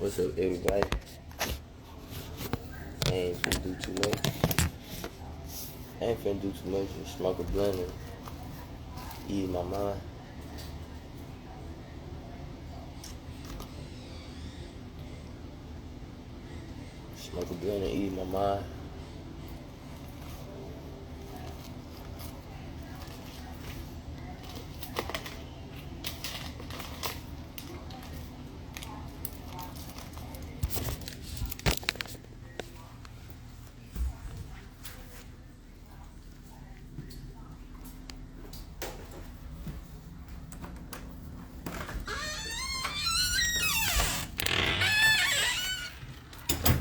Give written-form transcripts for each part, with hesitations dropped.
What's up, everybody? I ain't finna do too much. Just smoke a blunt and ease my mind. Smoke a blunt and ease my mind.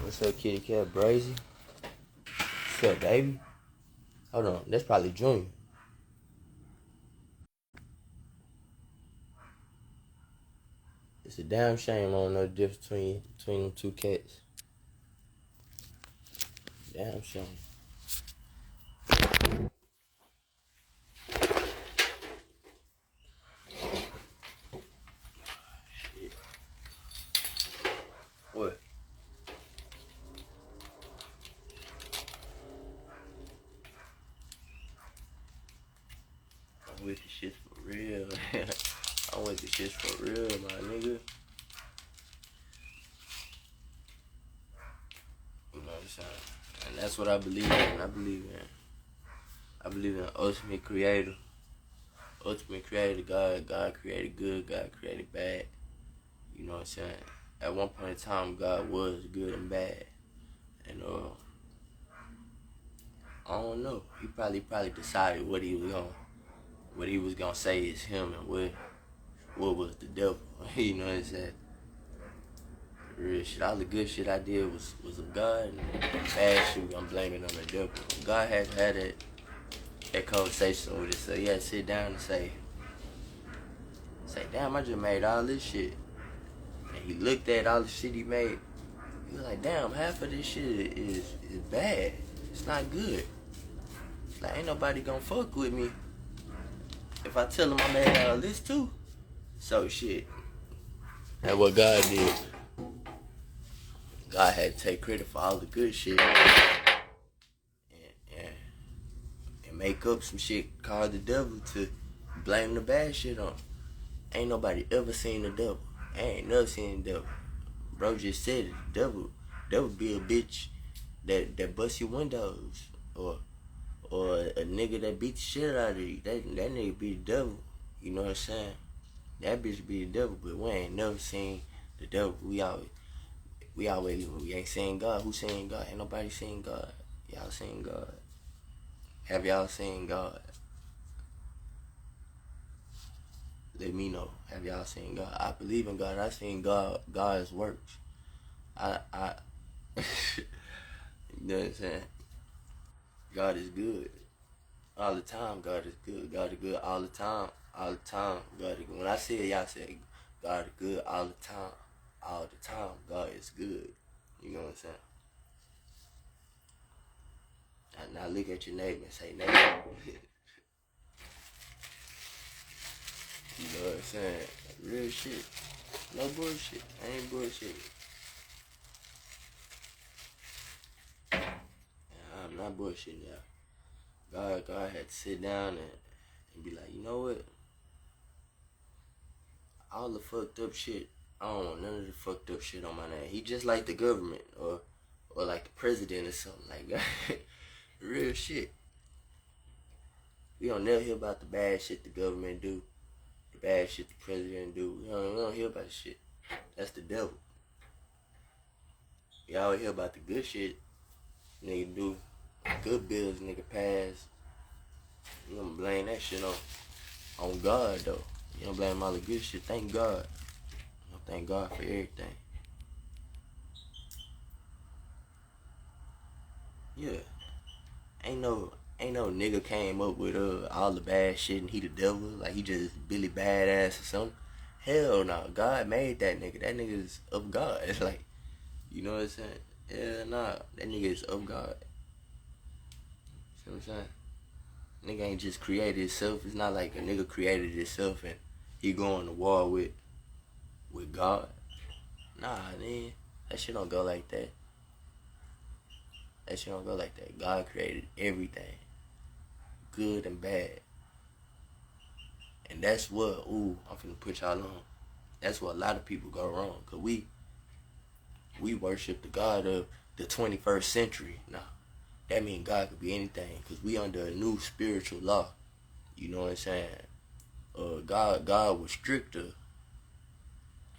What's up, kitty cat, Brazy? What's up, baby? Hold on, that's probably Junior. It's a damn shame I don't know the difference between them two cats. Damn shame. Shit. What? I'm with the shit for real. I'm with the shit for real, my nigga. You know what I'm saying? And that's what I believe in. I believe in ultimate creator. Ultimate creator, God. God created good, God created bad. You know what I'm saying? At one point in time, God was good and bad. And I don't know. He probably decided what he was gonna say is him and what was the devil. You know what I'm saying? Real shit. All the good shit I did was of God, and bad shit I'm blaming on the devil. God had that conversation with us, so he had to sit down and say, damn, I just made all this shit. And he looked at all the shit he made. He was like, damn, half of this shit is bad. It's not good. Like, ain't nobody gonna fuck with me if I tell him I made all this too. So shit. That's what God did. God had to take credit for all the good shit and make up some shit called the devil to blame the bad shit on. Ain't nobody ever seen the devil. I ain't never seen the devil. Bro just said it. Devil be a bitch that bust your windows, or a nigga that beat the shit out of you. That nigga be the devil. You know what I'm saying? That bitch be the devil, but we ain't never seen the devil. We ain't seen God. Who seen God? Ain't nobody seen God. Y'all seen God? Have y'all seen God? Let me know. Have y'all seen God? I believe in God. I seen God's works. I you know what I'm saying? God is good. All the time, God is good. God is good all the time. All the time, God is good. When I say it, y'all say God is good all the time. All the time, God is good. You know what I'm saying? Now look at your neighbor and say, neighbor. You know what I'm saying? Real shit. No bullshit. I ain't bullshit. I'm not bullshitting y'all. God had to sit down and be like, you know what? All the fucked up shit, I don't want none of the fucked up shit on my name. He just like the government or like the president or something like that. Real shit. We don't never hear about the bad shit the government do, the bad shit the president do. We don't hear about the shit. That's the devil. We always hear about the good shit nigga do, good bills nigga pass. You don't blame that shit on God though. You don't blame all the good shit. Thank God. You don't thank God for everything. Yeah. Ain't no nigga came up with all the bad shit and he the devil, like he just Billy Badass or something. Hell no, God made that nigga. That nigga is of God. It's like, you know what I'm saying? Hell nah, that nigga is of God. See what I'm saying? Nigga ain't just created himself. It's not like a nigga created himself and he going to war with God. Nah, man. That shit don't go like that. That shit don't go like that. God created everything, good and bad. And that's what, I'm finna put y'all on. That's what a lot of people go wrong. Cause we worship the God of the 21st century. Nah, that means God could be anything. Cause we under a new spiritual law. You know what I'm saying? God was stricter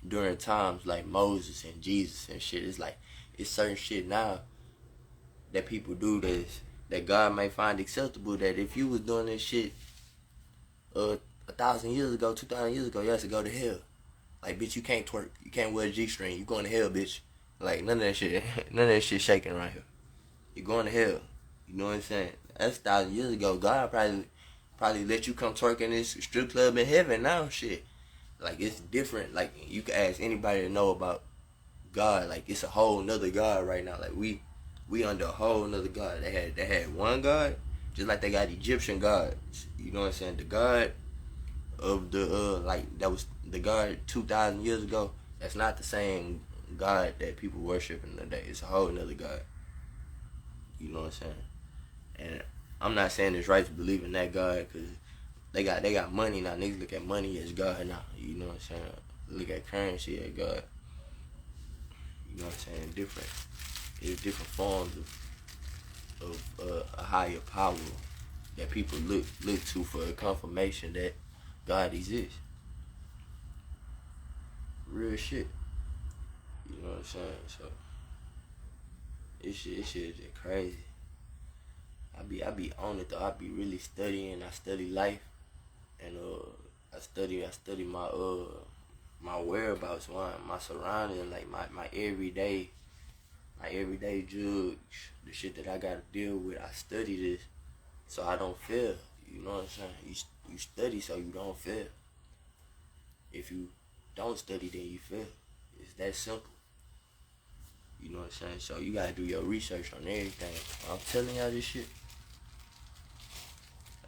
during times like Moses and Jesus and shit. It's like, it's certain shit now that people do that God may find acceptable, that if you was doing this shit 1,000 years ago, 2,000 years ago, you have to go to hell. Like, bitch, you can't twerk, you can't wear a G-string, you going to hell, bitch. Like, none of that shit shaking around here. You going to hell. You know what I'm saying? That's 1,000 years ago. God probably let you come twerk in this strip club in heaven now, shit. Like, it's different. Like, you can ask anybody to know about God. Like, it's a whole nother God right now. Like, we under a whole nother God. They had one God, just like they got Egyptian gods. You know what I'm saying? The God of the like, that was the God 2,000 years ago. That's not the same God that people worshiping today. It's a whole nother God. You know what I'm saying? And I'm not saying it's right to believe in that God, because they got money now. Niggas look at money as God now. You know what I'm saying? Look at currency as God. You know what I'm saying? There's different forms of a higher power that people look to for a confirmation that God exists. Real shit. You know what I'm saying? So this shit is just crazy. I be on it though. I be really studying. I study life, and I study my whereabouts, my surroundings, like my everyday judge, the shit that I gotta deal with. I study this so I don't fail. You know what I'm saying? You study so you don't fail. If you don't study, then you fail. It's that simple. You know what I'm saying? So you gotta do your research on everything. I'm telling y'all this shit.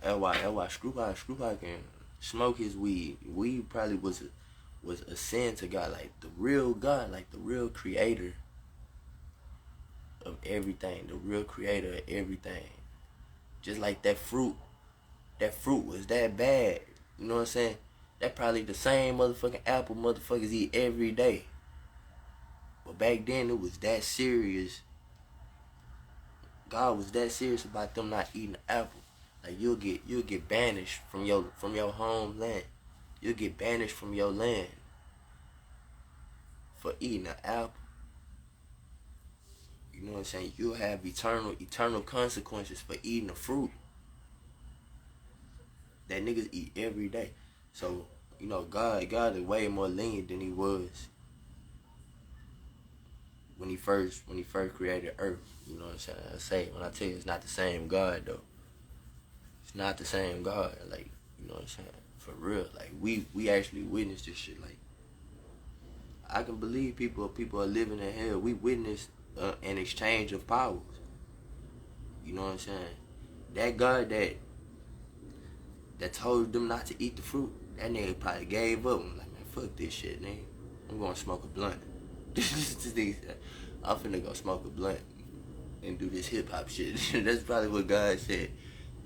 That's why Screwpac can smoke his weed. Weed probably was a sin to God, like the real God, like the real creator of everything, the real creator of everything. Just like that fruit was that bad. You know what I'm saying? That probably the same motherfucking apple motherfuckers eat every day. But back then it was that serious. God was that serious about them not eating the apple. Like, you'll get banished from your homeland. You'll get banished from your land for eating an apple. You know what I'm saying? You'll have eternal consequences for eating a fruit that niggas eat every day. So, you know, God is way more lenient than he was when he first created Earth. You know what I'm saying? I say, when I tell you it's not the same God though. It's not the same God. Like, you know what I'm saying? For real. Like, we actually witnessed this shit. Like, I can believe people are living in hell. We witnessed an exchange of powers. You know what I'm saying? That God that told them not to eat the fruit, that nigga probably gave up. I'm like, man, fuck this shit, nigga. I'm gonna smoke a blunt. I'm finna go smoke a blunt and do this hip hop shit. That's probably what God said.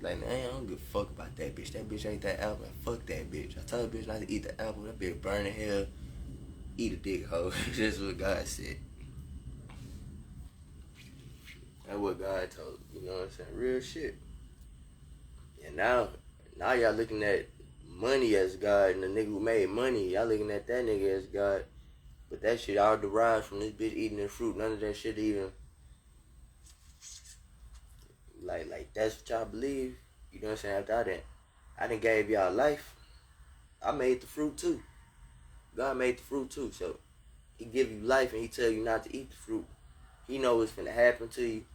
Like, man, I don't give a fuck about that bitch. That bitch ate that apple. Man, fuck that bitch. I told the bitch not to eat the apple. That bitch burning hell. Eat a dick hoe. That's what God said. That's what God told. You know what I'm saying? Real shit. And now y'all looking at money as God, and the nigga who made money, y'all looking at that nigga as God. But that shit all derived from this bitch eating the fruit. None of that shit even like that's what y'all believe. You know what I'm saying? After I done gave y'all life. I made the fruit too. God made the fruit too. So he give you life and he tell you not to eat the fruit. He know what's finna happen to you.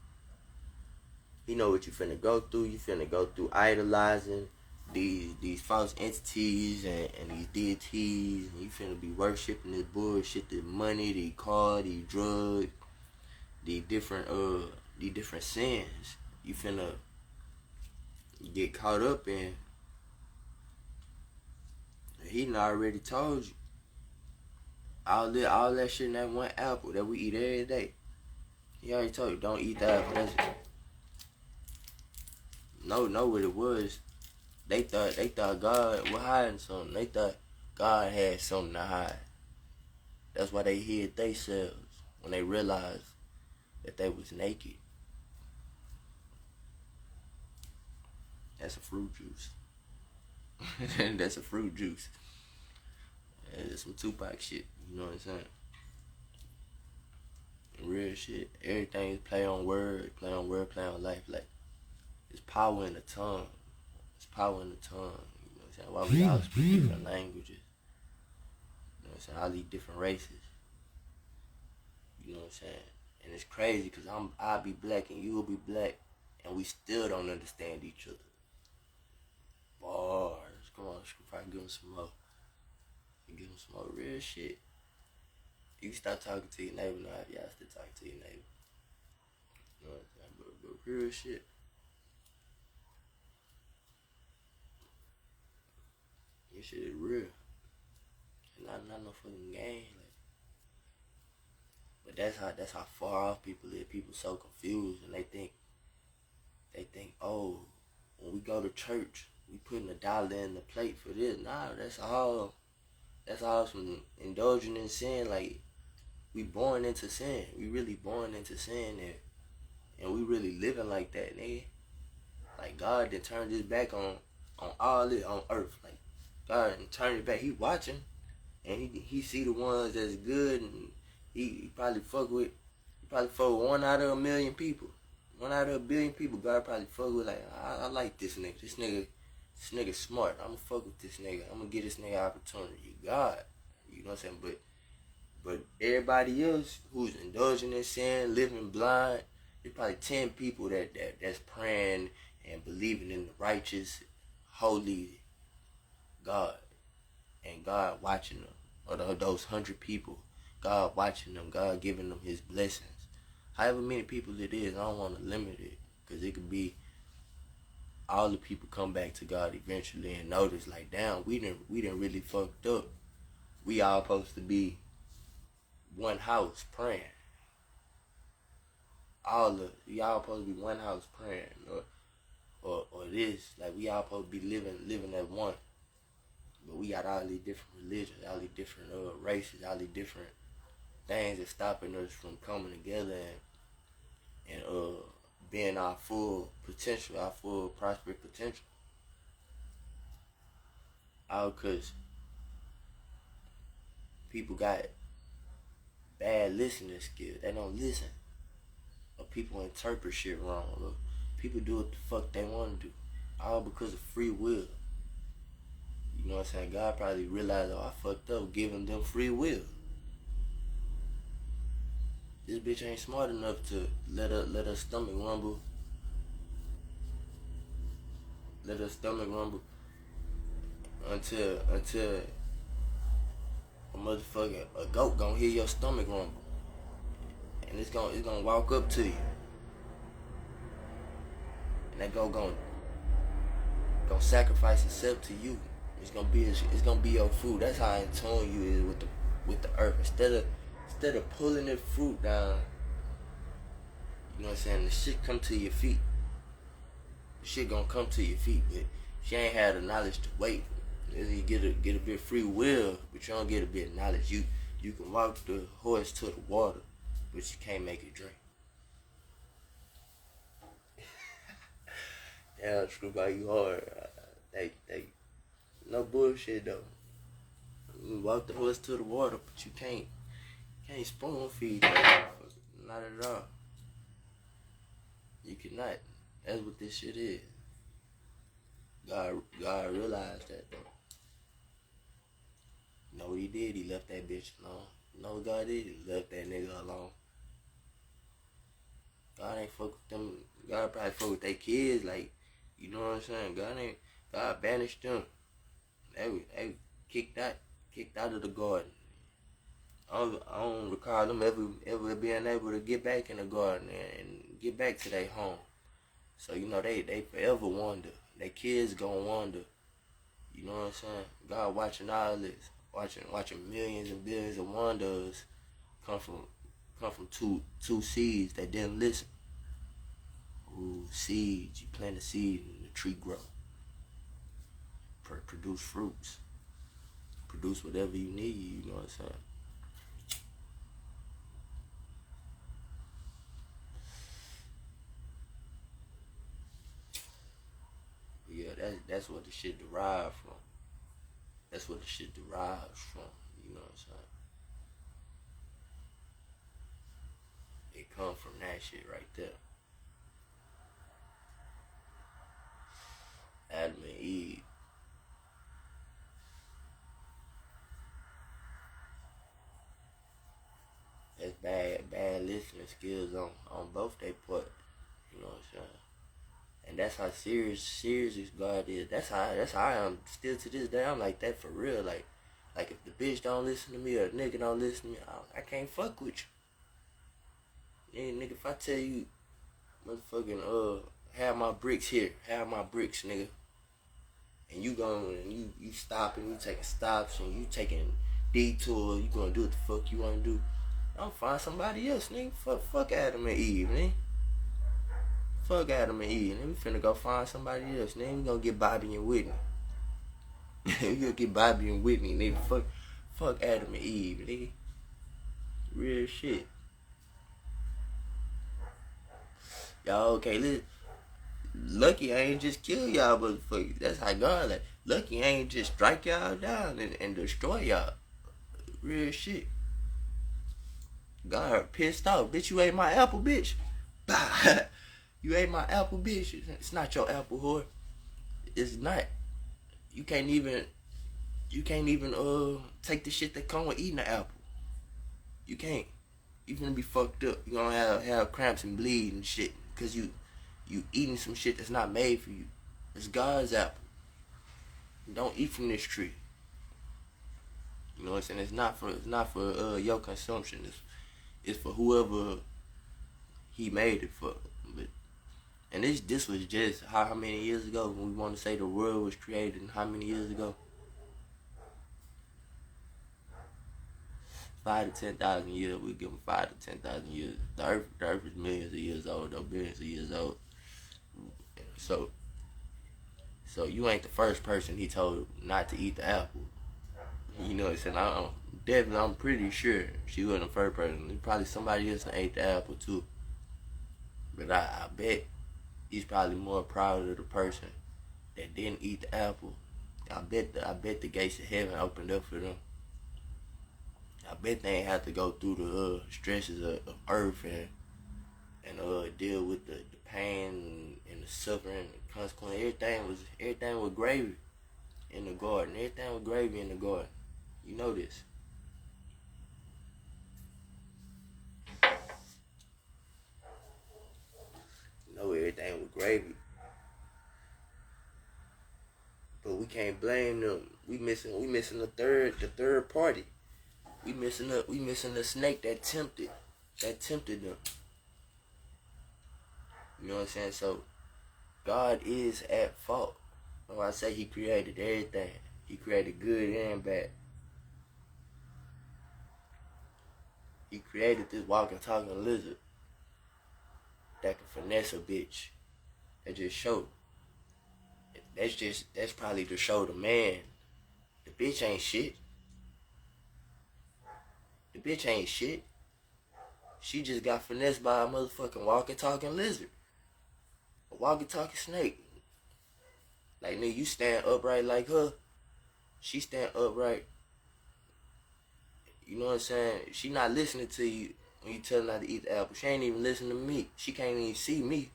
He know what you finna go through. You finna go through idolizing these false entities and these deities. And you finna be worshiping this bullshit, the money, the car, the drugs, the different sins. You finna get caught up in. He done already told you. All that shit in that one apple that we eat every day. He already told you, don't eat the apple. That's it. Know what it was. They thought God was hiding something. They thought God had something to hide. That's why they hid themselves when they realized that they was naked. That's a fruit juice. That's a fruit juice. That's some Tupac shit. You know what I'm saying? Real shit. Everything is play on word, play on life. Like, there's power in the tongue. There's power in the tongue. You know what I'm saying? Why we all speak different languages? You know what I'm saying? All these different races. You know what I'm saying? And it's crazy because I'll be black and you'll be black and we still don't understand each other. Bars. Come on, Screwpac, give him some more. Give him some more real shit. You can start talking to your neighbor now if y'all still talking to your neighbor. You know what I'm saying? But real shit. This shit is real. It's not no fucking game. Like, but that's how far off people is. People so confused and they think, oh, when we go to church, we putting $1 in the plate for this. Nah, that's all some indulging in sin. Like, we born into sin. We really born into sin, and we really living like that, nigga. Like, God done turned his back on all this on earth. Like, God done turned it back. He watching, and he see the ones that's good, and he probably fuck with 1 out of 1 million people. 1 out of 1 billion people, God probably fuck with. Like, I like this nigga. This nigga smart. I'ma fuck with this nigga. I'ma get this nigga opportunity. God, you know what I'm saying? But everybody else who's indulging in sin, living blind, there's probably 10 people that's praying and believing in the righteous, holy God, and God watching them. Or those 100 people, God watching them, God giving them his blessings. However many people it is, I don't want to limit it, because it could be all the people come back to God eventually and notice, like, damn, we didn't really fucked up. We all supposed to be one house praying. We all supposed to be one house praying, or this, like, we all supposed to be living as one. But we got all these different religions, all these different races, all these different things that's stopping us from coming together and being our full potential, our full prosperous potential. All because people got bad listening skills. They don't listen. Or people interpret shit wrong. Or people do what the fuck they want to do. All because of free will. You know what I'm saying? God probably realized, oh, I fucked up giving them free will. This bitch ain't smart enough to let her stomach rumble. Let her stomach rumble until a goat gonna hear your stomach rumble. And it's gonna walk up to you. And that goat gonna sacrifice itself to you. It's gonna be your food. That's how in tune you is with the earth. Instead of pulling the fruit down, you know what I'm saying, the shit come to your feet. The shit gonna come to your feet, but she ain't had the knowledge to wait. You get a bit of free will, but you don't get a bit of knowledge. You can walk the horse to the water, but you can't make it drink. Damn, Screwpac, you hard. They no bullshit though. You walk the horse to the water, but you can't spoon feed that motherfucker. Not at all. You cannot. That's what this shit is. God realized that though. You know what he did? He left that bitch alone. You know what God did? He left that nigga alone. God ain't fuck with them. God probably fuck with their kids. Like, you know what I'm saying? God banished them. They kicked out of the garden. I don't recall them ever being able to get back in the garden and get back to their home. So, you know, they forever wander. Their kids gonna wander. You know what I'm saying? God watching all this. watching millions and billions of wonders come from two seeds that didn't listen. Ooh, seeds. You plant a seed and the tree grow. Produce fruits. Produce whatever you need, you know what I'm saying? Yeah, that's what the shit derived from. That's what the shit derives from, you know what I'm saying? It come from that shit right there. Adam and Eve. That's bad listening skills on both their part. You know what I'm saying? And that's how serious God is. That's how I am still to this day. I'm like that for real. Like if the bitch don't listen to me or the nigga don't listen to me, I can't fuck with you. Yeah, nigga, if I tell you, motherfucking have my bricks here, have my bricks, nigga, and you going and you stopping, you taking stops and you taking detours, you gonna do what the fuck you wanna do. I'll find somebody else, nigga. Fuck Adam and Eve, nigga. Fuck Adam and Eve, nigga. We finna go find somebody else, nigga. We gonna get Bobby and Whitney. We gonna get Bobby and Whitney, nigga. Fuck Adam and Eve, nigga. Real shit. Y'all okay, listen. Lucky I ain't just kill y'all motherfuckers. That's how God like. Lucky I ain't just strike y'all down and destroy y'all. Real shit. God pissed off. Bitch, you ate my apple, bitch. Bah. You ate my apple, bitch. It's not your apple, whore. It's not. You can't even take the shit that come with eating the apple. You can't. You gonna be fucked up. You gonna have cramps and bleed and shit. Cause you eating some shit that's not made for you. It's God's apple. Don't eat from this tree. You know what I'm saying? It's not for your consumption. It's for whoever he made it for. But, and this was just how many years ago when we want to say the world was created and how many years ago? 5 to 10,000 years. We give them 5 to 10,000 years. The earth is millions of years old, though, billions of years old. So you ain't the first person he told not to eat the apple. You know what I'm saying? I'm pretty sure she wasn't the first person. Probably somebody else ate the apple too. But I bet he's probably more proud of the person that didn't eat the apple. I bet the gates of heaven opened up for them. I bet they ain't have to go through the stresses of earth and deal with the pain and the suffering and the consequence. Everything was gravy in the garden. Everything was gravy in the garden. You know this. You know everything was gravy. But we can't blame them. We missing the third party. We missing the snake that tempted them. You know what I'm saying? So God is at fault. When I say he created everything. He created good and bad. He created this walking, talking lizard that can finesse a bitch. That just showed. That's probably to show the man the bitch ain't shit. The bitch ain't shit. She just got finessed by a motherfucking walking, talking lizard. A walking, talking snake. Like, nigga, you stand upright like her. She stand upright. You know what I'm saying? She not listening to you when you tell her not to eat the apple. She ain't even listening to me. She can't even see me.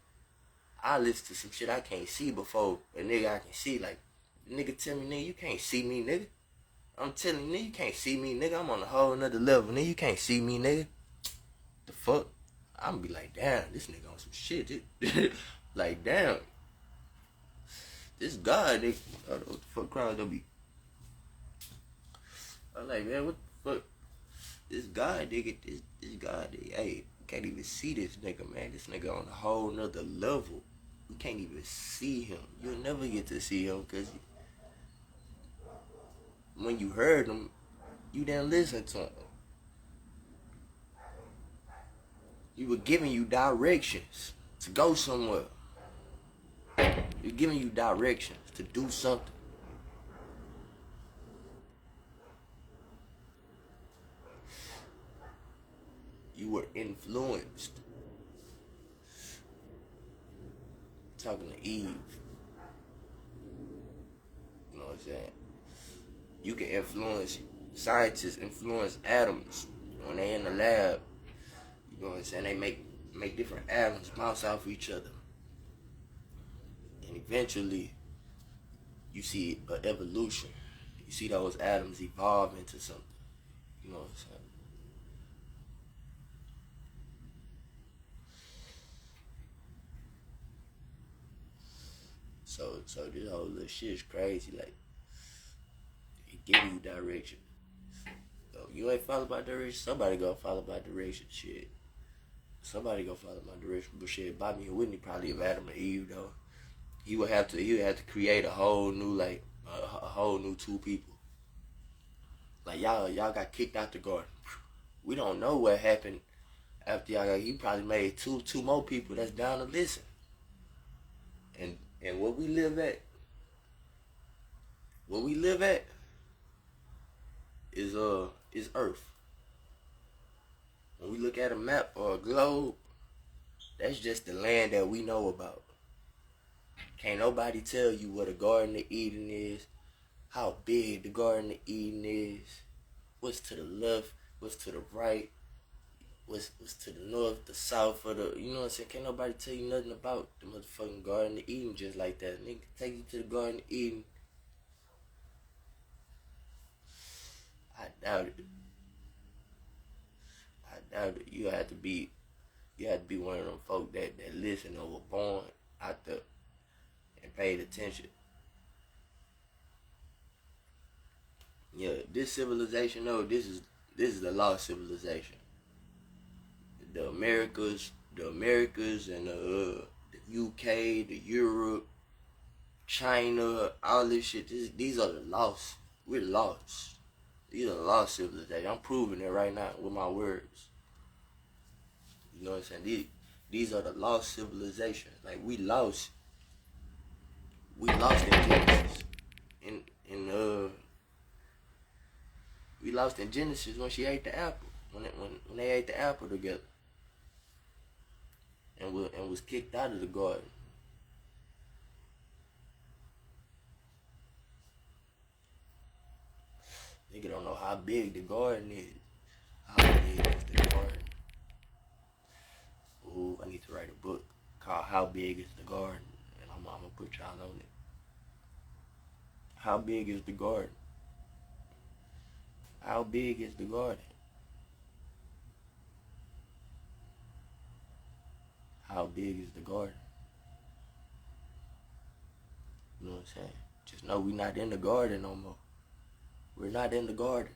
I listen to some shit I can't see before a nigga I can see. Like, the nigga tell me, nigga, you can't see me, nigga. I'm telling you, nigga, you can't see me, nigga. I'm on a whole nother level, nigga. You can't see me, nigga. The fuck? I'm gonna be like, damn, this nigga on some shit. Like, damn. This God, nigga. I don't know what the fuck crowd gonna be. I'm like, man, what the fuck? This God, nigga, this God, nigga, hey, can't even see this nigga, man. This nigga on a whole nother level. We can't even see him. You'll never get to see him because when you heard him, You didn't listen to him. He was giving you directions to go somewhere. He was giving you directions to do something. You were influenced. Talking to Eve. You know what I'm saying? You can influence, scientists influence atoms when they in the lab. You know what I'm saying? They make different atoms bounce off each other. And eventually, you see an evolution. You see those atoms evolve into something. You know what I'm saying? So this whole little shit is crazy. Like, it give you direction. So you ain't follow my direction, somebody gonna follow my direction. Shit. Somebody gonna follow my direction. But shit, Bobby and Whitney probably have Adam and Eve though. He would have to create a whole new like a whole new two people. Like y'all got kicked out the garden. We don't know what happened after y'all got. He probably made two more people that's down to listen. And where we live at is Earth. When we look at a map or a globe, that's just the land that we know about. Can't nobody tell you what a Garden of Eden is, how big the Garden of Eden is, what's to the left, what's to the right, what's to the north, the south, or the, you know what I'm saying? Can't nobody tell you nothing about the motherfucking Garden of Eden just like that. Nigga take you to the Garden of Eden. I doubt it. You had to be one of them folk that listened or were born out there and paid attention. Yeah, this civilization though, this is the lost civilization. The Americas and the UK, the Europe, China, all this shit. These are the lost. We're lost. These are the lost civilization. I'm proving it right now with my words. You know what I'm saying? These are the lost civilizations. Like we lost in Genesis. We lost in Genesis when she ate the apple. When they ate the apple together. And was kicked out of the garden. Nigga don't know how big the garden is. How big is the garden? Ooh, I need to write a book called How Big is the Garden? And I'm gonna put y'all on it. How big is the garden? How big is the garden? How big is the garden? You know what I'm saying? Just know we not in the garden no more. We're not in the garden.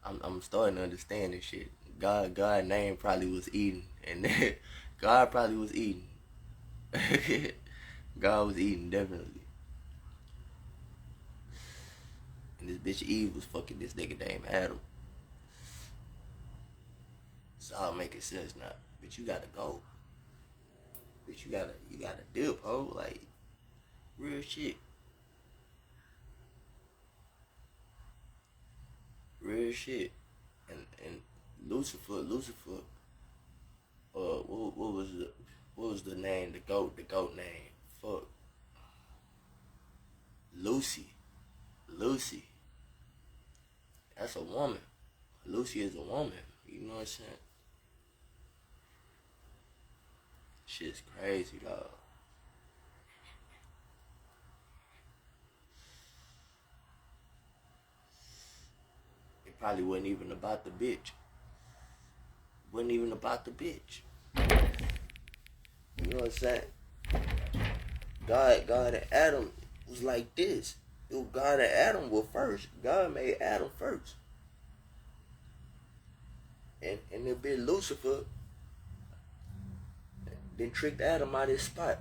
I'm starting to understand this shit. God name probably was Eden, and God probably was Eden. God was Eden, definitely. And this bitch Eve was fucking this nigga named Adam. It's all making sense now. Bitch, you gotta go. Bitch, you gotta dip, ho. Like, real shit. Real shit. And Lucifer, what was the name, the goat name? Fuck. Lucy. That's a woman. Lucy is a woman. You know what I'm saying? Shit's crazy, dog. It probably wasn't even about the bitch. Wasn't even about the bitch. You know what I'm saying? God and Adam was like this. God and Adam were first. God made Adam first. And the bitch Lucifer then tricked Adam out of his spot.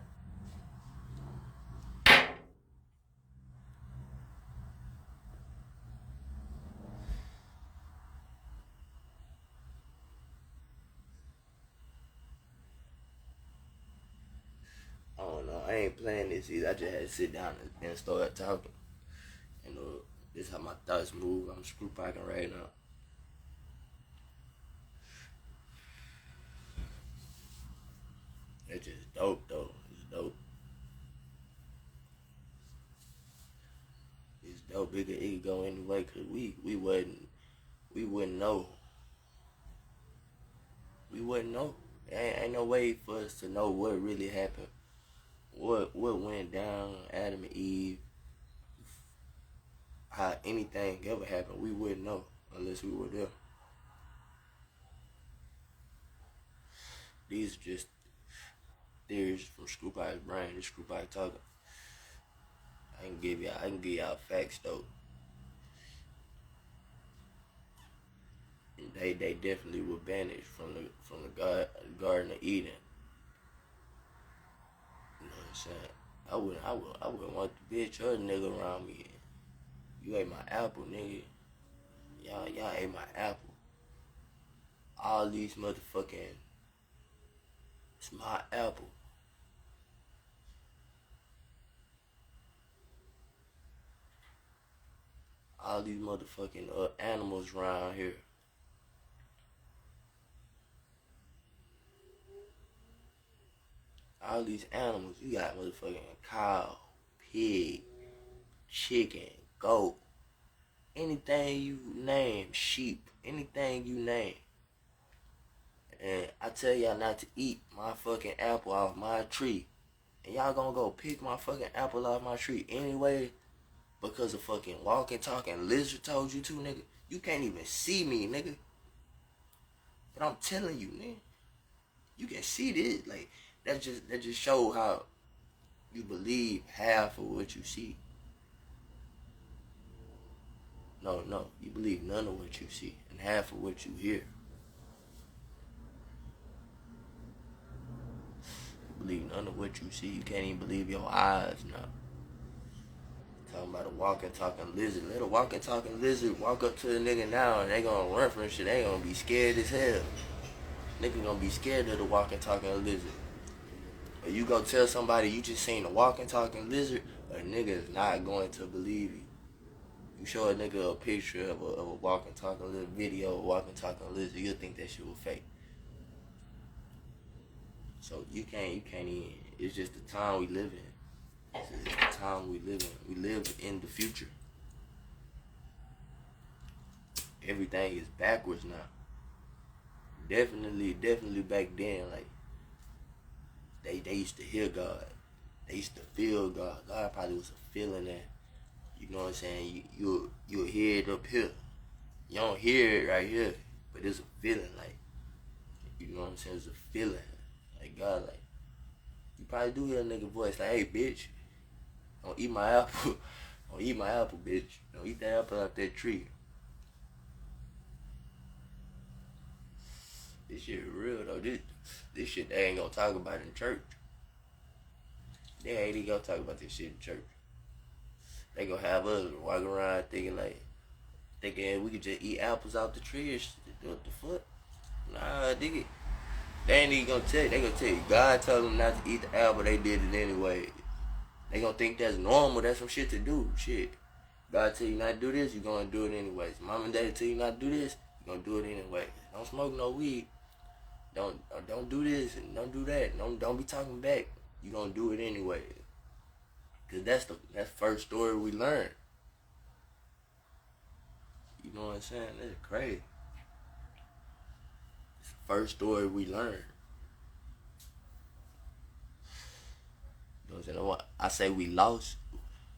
ain't playing this either. I just had to sit down and start talking. And this is how my thoughts move. I'm screwpacking right now. It's just dope though. It's dope. It's dope. It could go anyway, cause we wouldn't know. We wouldn't know. Ain't no way for us to know what really happened. What went down, Adam and Eve, how anything ever happened, we wouldn't know unless we were there. These are just theories from Screwpac's brain. This Screwpac talking. I can give y'all facts though. They definitely were banished from the Garden of Eden. You know what I'm saying? I wouldn't want the bitch or the nigga around me. You ate my apple, nigga. Y'all ate my apple. All these motherfucking, it's my apple. All these motherfucking animals around here. All these animals, you got motherfucking cow, pig, chicken, goat, anything you name, sheep, anything you name. And I tell y'all not to eat my fucking apple off my tree. And y'all gonna go pick my fucking apple off my tree anyway because a fucking walking, talking lizard told you to, nigga. You can't even see me, nigga. But I'm telling you, nigga. You can see this. Like, that just show how you believe half of what you see. No, you believe none of what you see and half of what you hear. You believe none of what you see. You can't even believe your eyes now. Talking about a walking, talking lizard. Let a walking, talking lizard walk up to the nigga now and they gonna run from shit. They gonna be scared as hell. Nigga gonna be scared of the walking, talking lizard. Or you go tell somebody you just seen a walking, talking lizard, a nigga is not going to believe you. You show a nigga a picture of a walking, talking lizard, video of a walking, talking lizard, you'll think that shit was fake. So you can't even, it's just the time we live in. It's the time we live in. We live in the future. Everything is backwards now. Definitely back then, like, they used to hear God. They used to feel God. God probably was a feeling that, you know what I'm saying, you'll hear it up here. You don't hear it right here, but it's a feeling, like, you know what I'm saying, it's a feeling. Like God, like, you probably do hear a nigga voice like, hey bitch, don't eat my apple. Don't eat my apple, bitch. Don't eat that apple out that tree. This shit real though. This shit they ain't gonna talk about in church. They ain't even gonna talk about this shit in church. They gonna have us walking around thinking we could just eat apples out the tree or shit. What the fuck? Nah, nigga. They ain't even gonna tell you. They gonna tell you God told them not to eat the apple. They did it anyway. They gonna think that's normal. That's some shit to do. Shit. God tell you not to do this, you gonna do it anyways. Mom and daddy tell you not to do this, you gonna do it anyway. Don't smoke no weed. Don't do this and don't do that. Don't be talking back. You gonna do it anyway. Cause that's first story we learned. You know what I'm saying? That's crazy. It's the first story we learned. You know what I'm saying? I say we lost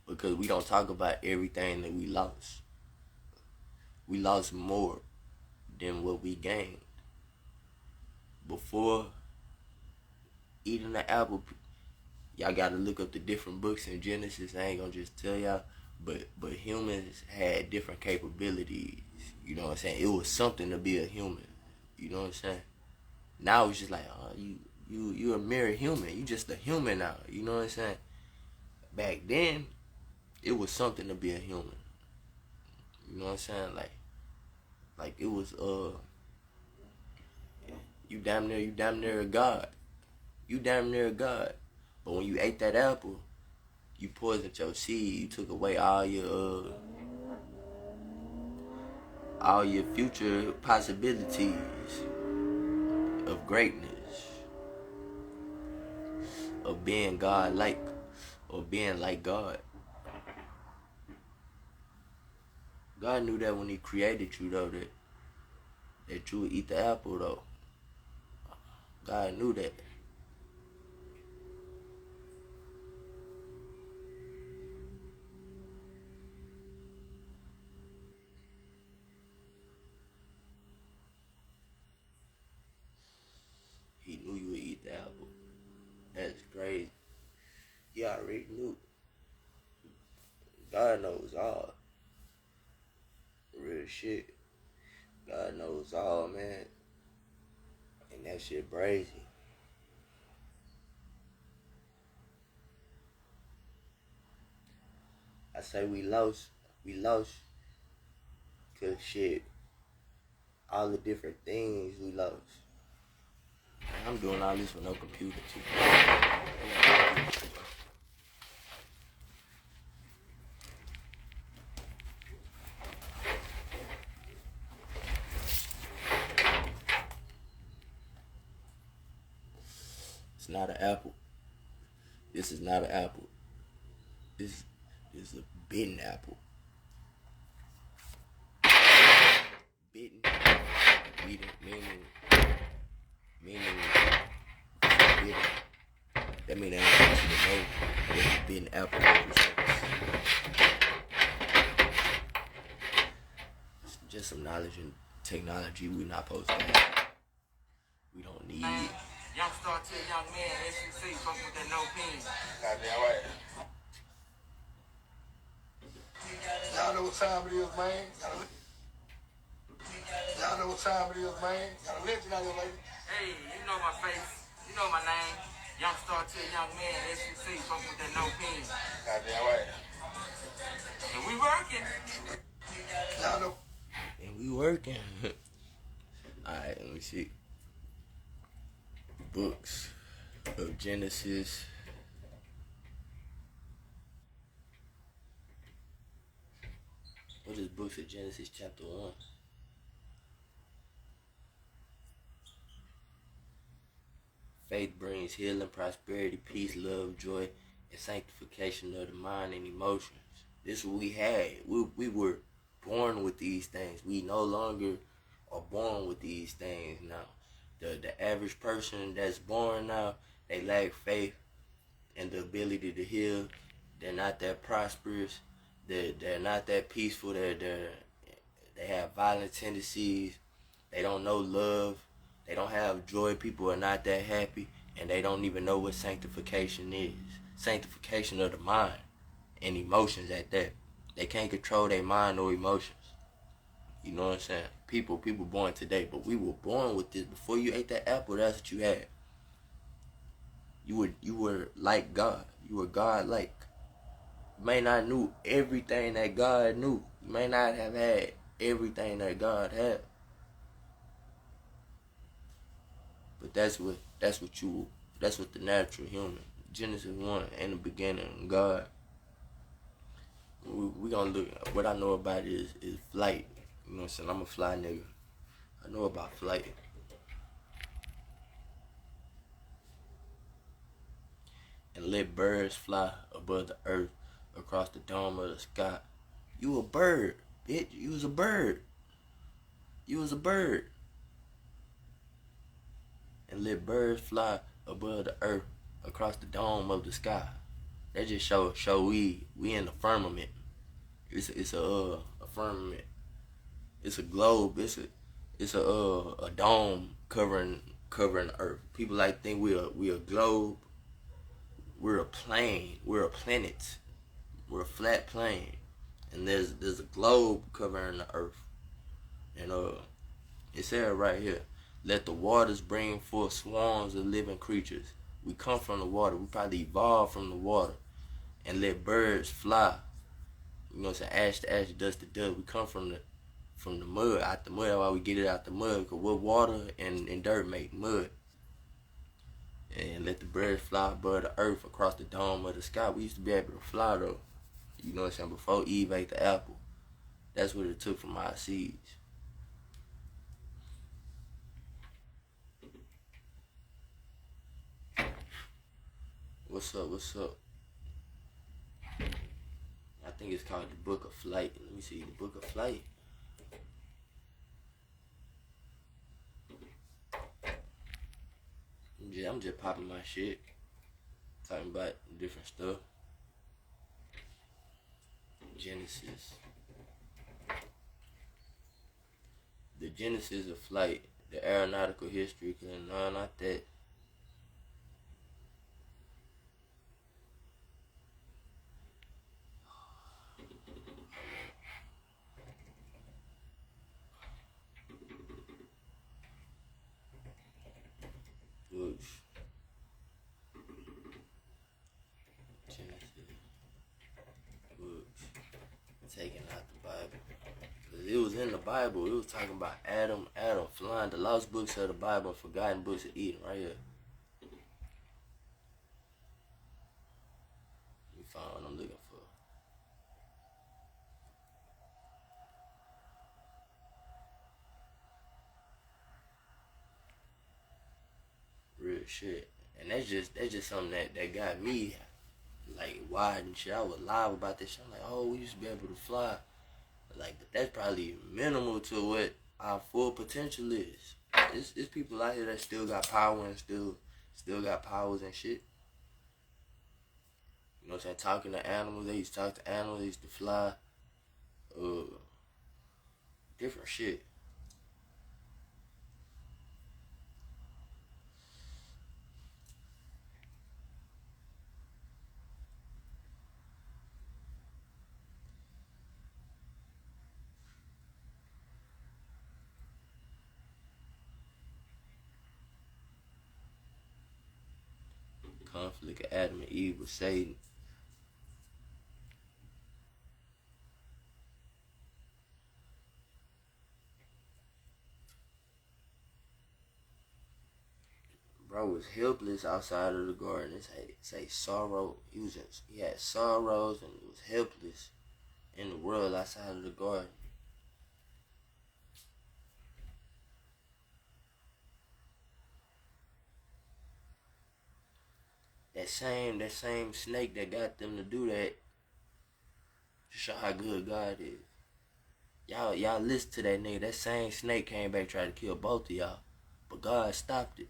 because we don't talk about everything that we lost. We lost more than what we gained. Before eating the apple, y'all gotta look up the different books in Genesis. I ain't gonna just tell y'all, but humans had different capabilities. You know what I'm saying? It was something to be a human. You know what I'm saying? Now it's just like, you a mere human. You just a human now. You know what I'm saying? Back then, it was something to be a human. You know what I'm saying? Like it was you damn near a god. You damn near a god. But when you ate that apple, you poisoned your seed. You took away all your future possibilities of greatness, of being God-like, or being like God. God knew that when he created you, though, that you would eat the apple, though. God knew that. He knew you would eat the apple. That's crazy. He already knew. God knows all. Real shit. God knows all, man. And that shit crazy. I say we lost. Cause shit, all the different things we lost. I'm doing all this with no computer too. It's not an apple. This is not an apple. This is a bitten apple. Bitten, meaning bitten. That means I don't want you to know what a bitten apple is. It's just some knowledge and technology we not supposed to have. We don't need it. Young star to a young man, SEC, fuck with that no pin. Goddamn right. Y'all know what time it is, man. Y'all know what time it is, man. Got a legend out here, lady. Hey, you know my face, you know my name. Young star to a young man, SEC, fuck with that no pin. Goddamn right. And we working. Y'all know. And we working. Alright, let me see. Books of Genesis. What is Books of Genesis chapter 1? Faith brings healing, prosperity, peace, love, joy, and sanctification of the mind and emotions. This is what we had. We were born with these things. We no longer are born with these things now. The average person that's born now, they lack faith and the ability to heal. They're not that prosperous. They're not that peaceful. They have violent tendencies. They don't know love. They don't have joy. People are not that happy, and they don't even know what sanctification is. Sanctification of the mind and emotions at that. They can't control their mind or emotions. You know what I'm saying? People born today, but we were born with this. Before you ate that apple, that's what you had. You were like God. You were God-like. You may not knew everything that God knew. You may not have had everything that God had. But that's what the natural human. Genesis 1, in the beginning, God. We gonna look. What I know about it is flight. You know what I'm saying? I'm a fly nigga. I know about flight. And let birds fly above the earth across the dome of the sky. You a bird, bitch. You was a bird. You was a bird. And let birds fly above the earth across the dome of the sky. That just show we in the firmament. It's a firmament. It's a globe. It's a dome covering the earth. People like think we a globe. We're a plane. We're a planet. We're a flat plane. And there's a globe covering the earth. And it said right here, let the waters bring forth swarms of living creatures. We come from the water. We probably evolved from the water. And let birds fly. You know what I'm saying? Ash to ash, dust to dust. We come from the mud, out the mud. That's why we get it out the mud. Because what water and dirt make? Mud. And let the birds fly above the earth across the dome of the sky. We used to be able to fly though. You know what I'm saying? Before Eve ate the apple. That's what it took from our seeds. What's up? What's up? I think it's called the Book of Flight. Let me see. The Book of Flight. I'm just popping my shit. Talking about different stuff. Genesis. The Genesis of flight. The aeronautical history. No, not that. Books. Genesis. Books. Taking out the Bible. Cause it was in the Bible. It was talking about Adam flying. The lost books of the Bible and forgotten books of Eden. Right here. Let me find what I'm looking for. Real shit. And that's just something that got me like wide and shit. I was live about this shit. I'm like, oh, we used to be able to fly. Like, but that's probably minimal to what our full potential is. It's people out here that still got power and still got powers and shit. You know what I'm saying? Talking to animals. They used to talk to animals. They used to fly. Different shit. Conflict of Adam and Eve with Satan. Bro was helpless outside of the garden. It say sorrow. He had sorrows and he was helpless in the world outside of the garden. That same snake that got them to do that to show how good God is. Y'all listen to that nigga. That same snake came back trying to kill both of y'all. But God stopped it.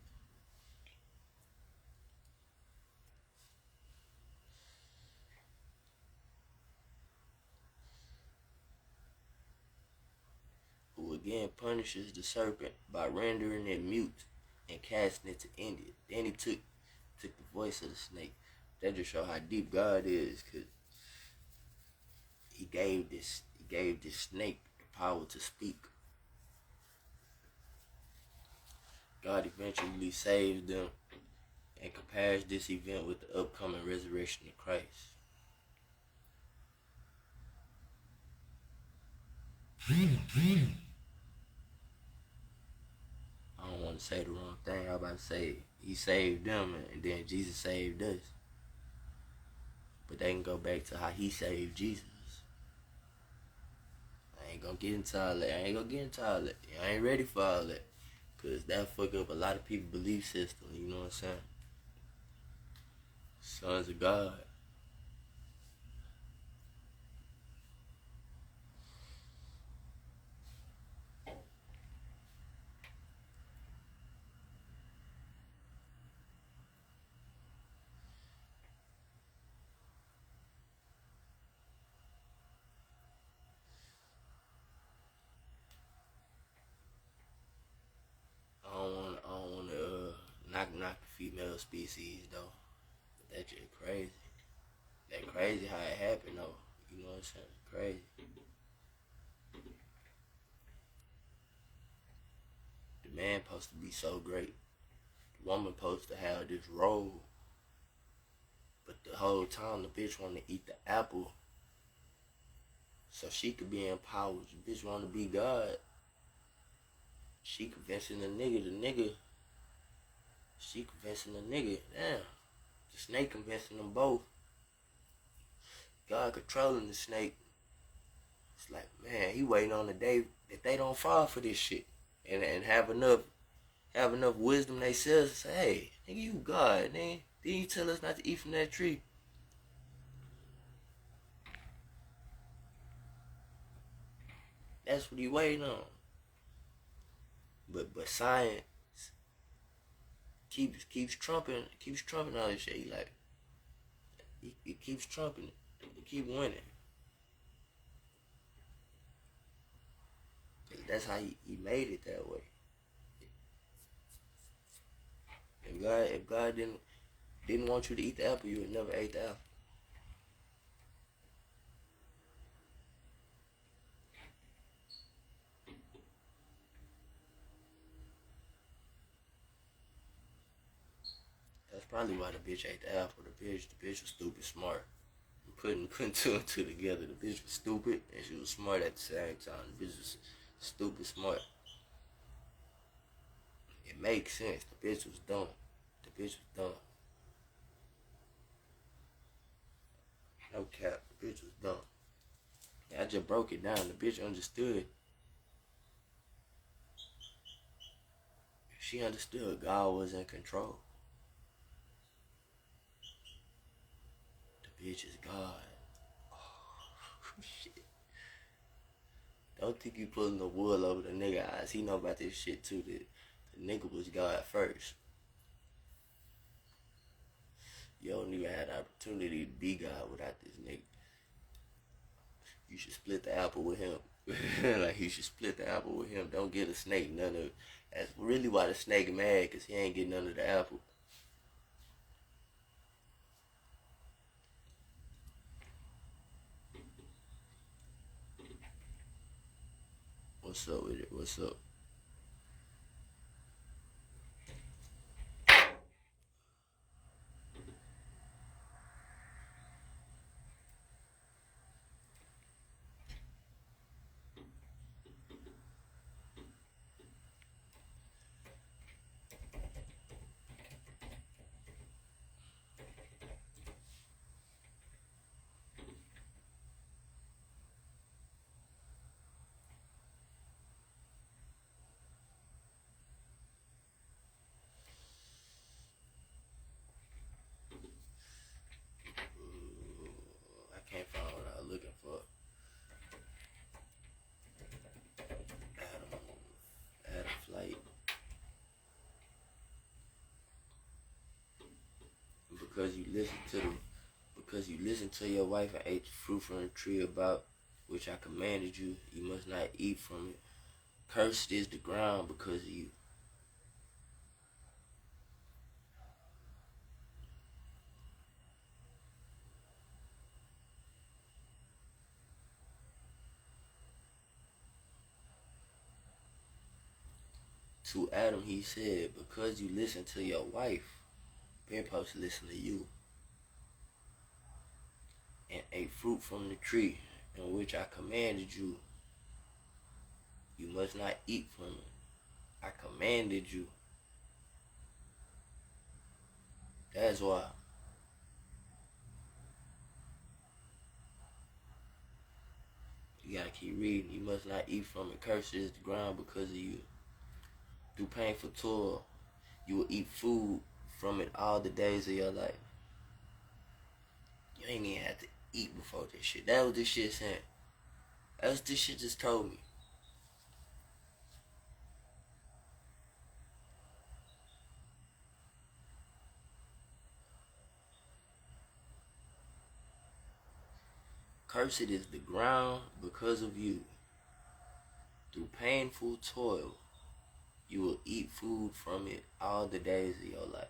Who again punishes the serpent by rendering it mute and casting it to India. Then he took the voice of the snake. That just show how deep God is, cause he gave this snake the power to speak. God eventually saves them and compares this event with the upcoming resurrection of Christ. I don't want to say the wrong thing. I was about to say he saved them and then Jesus saved us. But they can go back to how he saved Jesus. I ain't gonna get into all that. I ain't ready for all that. Cause that fuck up a lot of people's belief system, you know what I'm saying? Sons of God. I don't wanna knock the female species though. But that shit crazy. That crazy how it happened though. You know what I'm saying? Crazy. The man supposed to be so great. The woman supposed to have this role. But the whole time the bitch wanna eat the apple so she could be empowered. The bitch wanna be God. She convincing the nigga, she convincing the nigga, damn. The snake convincing them both. God controlling the snake. It's like, man, he waiting on the day that they don't fall for this shit. And have enough wisdom themselves to say, hey, nigga, you God, nigga. Didn't you tell us not to eat from that tree? That's what he waiting on. But science keeps trumping all this shit. He like he keeps trumping it. He keep winning. That's how he made it that way. If God didn't want you to eat the apple, you would never ate the apple. That's probably why the bitch ate the apple. The bitch was stupid smart. Putting two and two together. The bitch was stupid and she was smart at the same time. The bitch was stupid smart. It makes sense. The bitch was dumb. The bitch was dumb. No cap. The bitch was dumb. I just broke it down. The bitch understood. She understood God was in control. The bitch is God. Oh, shit. Don't think you pulling the wool over the nigga eyes. He know about this shit too. The nigga was God first. You don't even have the opportunity to be God without this nigga. You should split the apple with him. Like, you should split the apple with him. Don't get a snake none of it. That's really why the snake mad, because he ain't getting none of the apple. What's up with it? What's up? I can't find what I was looking for. Adam Flight. Because you listened to your wife and ate the fruit from the tree about which I commanded you, you must not eat from it. Cursed is the ground because of you. To Adam he said, because you listened to your wife, been supposed to listen to you, and ate fruit from the tree in which I commanded you, you must not eat from it. I commanded you. That's why. You gotta keep reading. You must not eat from it. Cursed is the ground because of you. Through painful toil, you will eat food from it all the days of your life. You ain't even have to eat before this shit. That was this shit saying. That was this shit just told me. Cursed is the ground because of you. Through painful toil, you will eat food from it all the days of your life.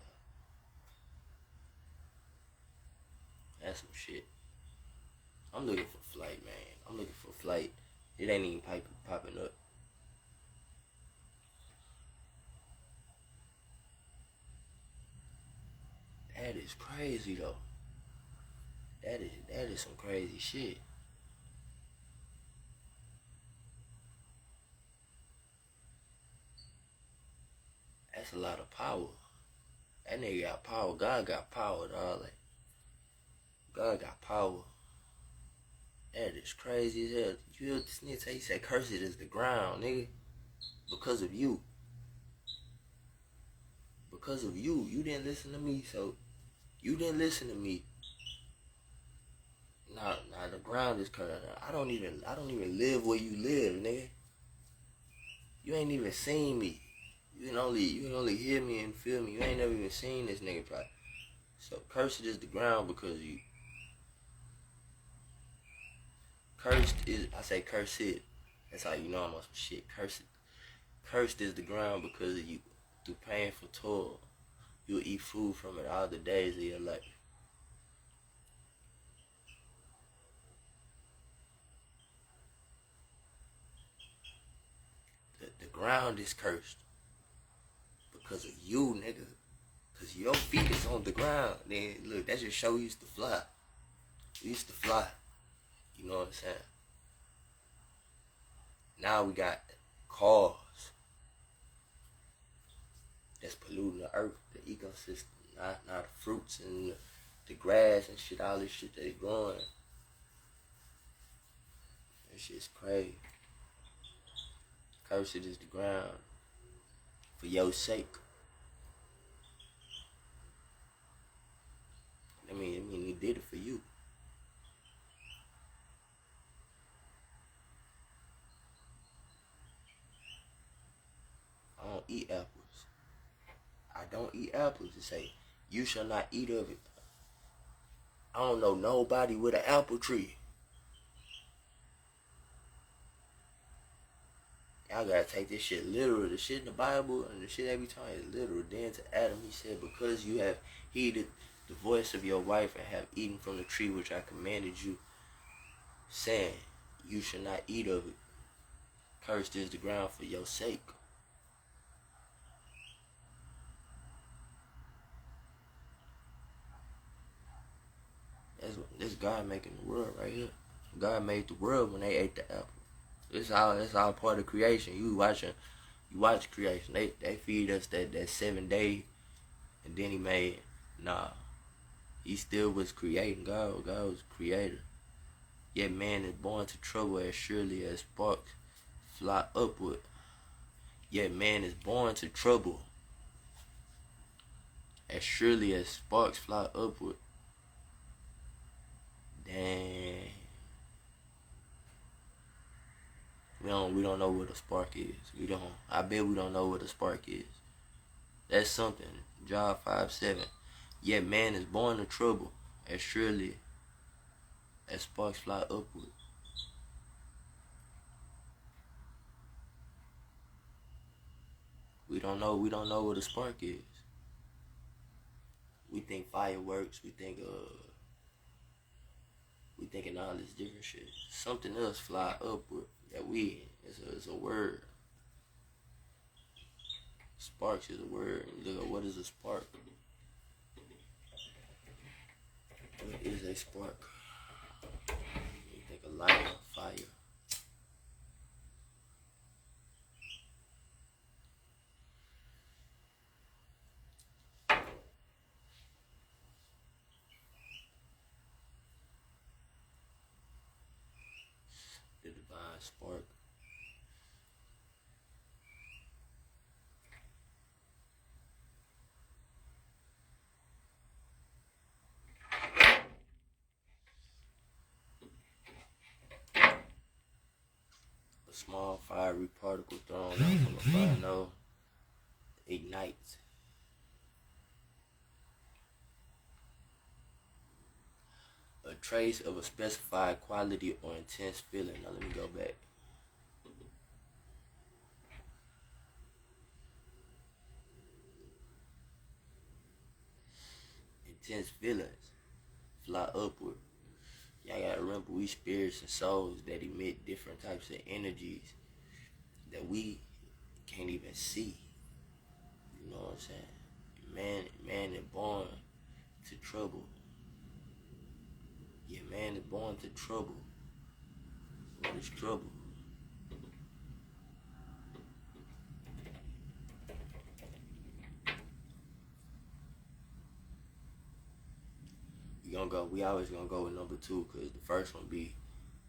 That's some shit. I'm looking for flight, man. I'm looking for flight. It ain't even popping up. That is crazy though. That is some crazy shit. That's a lot of power. That nigga got power. God got power, dog. Like, God got power. That is crazy as hell. You heard this nigga say, he said, cursed is the ground, nigga. Because of you. Because of you. You didn't listen to me, so you didn't listen to me. Nah, the ground is cursed. I don't even live where you live, nigga. You ain't even seen me. You can only hear me and feel me. You ain't never even seen this nigga probably. So cursed is the ground because you. I say cursed. That's how you know I'm on some shit. Cursed is the ground because of you. Through painful toil, you'll eat food from it all the days of your life. The ground is cursed because of you, nigga. Because your feet is on the ground. Then look, that just show you used to fly. You used to fly. You know what I'm saying? Now we got cars that's polluting the earth, the ecosystem, not the fruits and the grass and shit, all this shit that they growing. That shit's crazy. Cursed is the ground for your sake. I mean, he did it for you. I don't eat apples. I don't eat apples. It say, you shall not eat of it. I don't know nobody with an apple tree. Y'all gotta take this shit literal. The shit in the Bible and the shit every time is literal. Then to Adam, he said, because you have heeded the voice of your wife and have eaten from the tree which I commanded you, saying, you shall not eat of it. Cursed is the ground for your sake. This God making the world right here. God made the world when they ate the apple. It's all part of creation. You watch creation. They feed us that 7 day, and then he made. Nah, he still was creating. God was creator. Yet man is born to trouble as surely as sparks fly upward. Yet man is born to trouble as surely as sparks fly upward. Dang. We don't know what a spark is. I bet we don't know what a spark is. That's something. Job 5:7. Yet man is born to trouble as surely as sparks fly upward. We don't know what a spark is. We think fireworks, we thinking all this different shit. Something else fly upward that it's a word. Sparks is a word. Look at what is a spark. What is a spark? You think a light on fire. The divine spark. A small fiery particle thrown out from a fire node ignites. A trace of a specified quality or intense feeling. Now let me go back. Intense feelings fly upward. Y'all gotta remember, we spirits and souls that emit different types of energies that we can't even see. You know what I'm saying? Man is born to trouble. Yeah, man is born to trouble. What is trouble? we always gonna go with number 2 because the first one be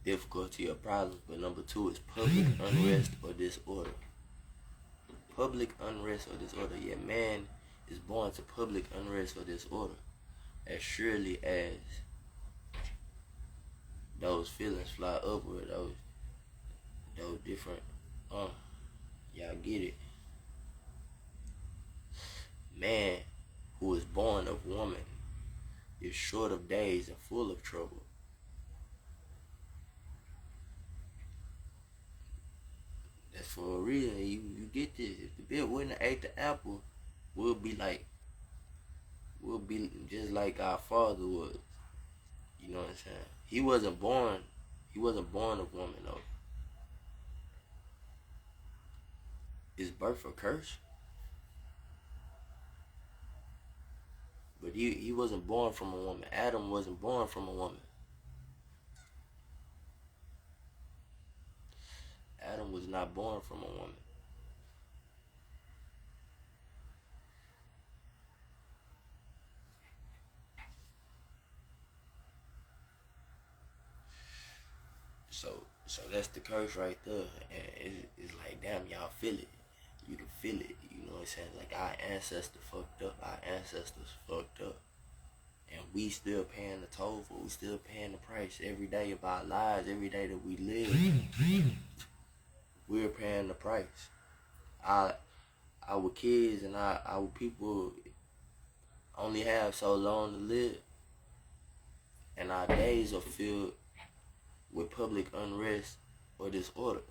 difficulty or problems, but number 2 is public unrest or disorder. Public unrest or disorder. Yeah, man is born to public unrest or disorder as surely as those feelings fly upward, those different, y'all get it. Man who is born of woman is short of days and full of trouble. That's for a reason. You get this. If the bitch wouldn't have ate the apple, we'll be just like our father was. You know what I'm saying? He wasn't born of woman though. Is birth a curse? But he wasn't born from a woman. Adam wasn't born from a woman. Adam was not born from a woman. So that's the curse right there. And it's like, damn, y'all feel it. You can feel it. You know what I'm saying? Like, our ancestors fucked up. And we still paying the toll for it. We still paying the price every day of our lives, every day that we live. We're paying the price. Our kids and our people only have so long to live. And our days are filled with public unrest or disorder.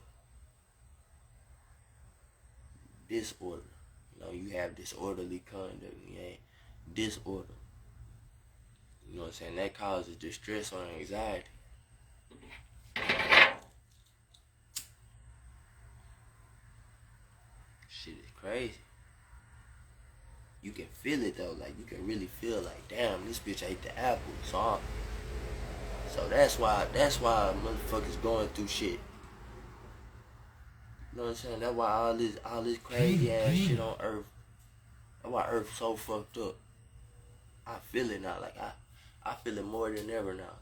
Disorder. You know, you have disorderly conduct. You ain't disorder. You know what I'm saying? That causes distress or anxiety. Shit is crazy. You can feel it though. Like, you can really feel like, damn, this bitch ate the apple. So that's why motherfuckers going through shit. You know what I'm saying? That's why all this crazy ass shit on Earth. That's why Earth so fucked up. I feel it now. Like, I feel it more than ever now.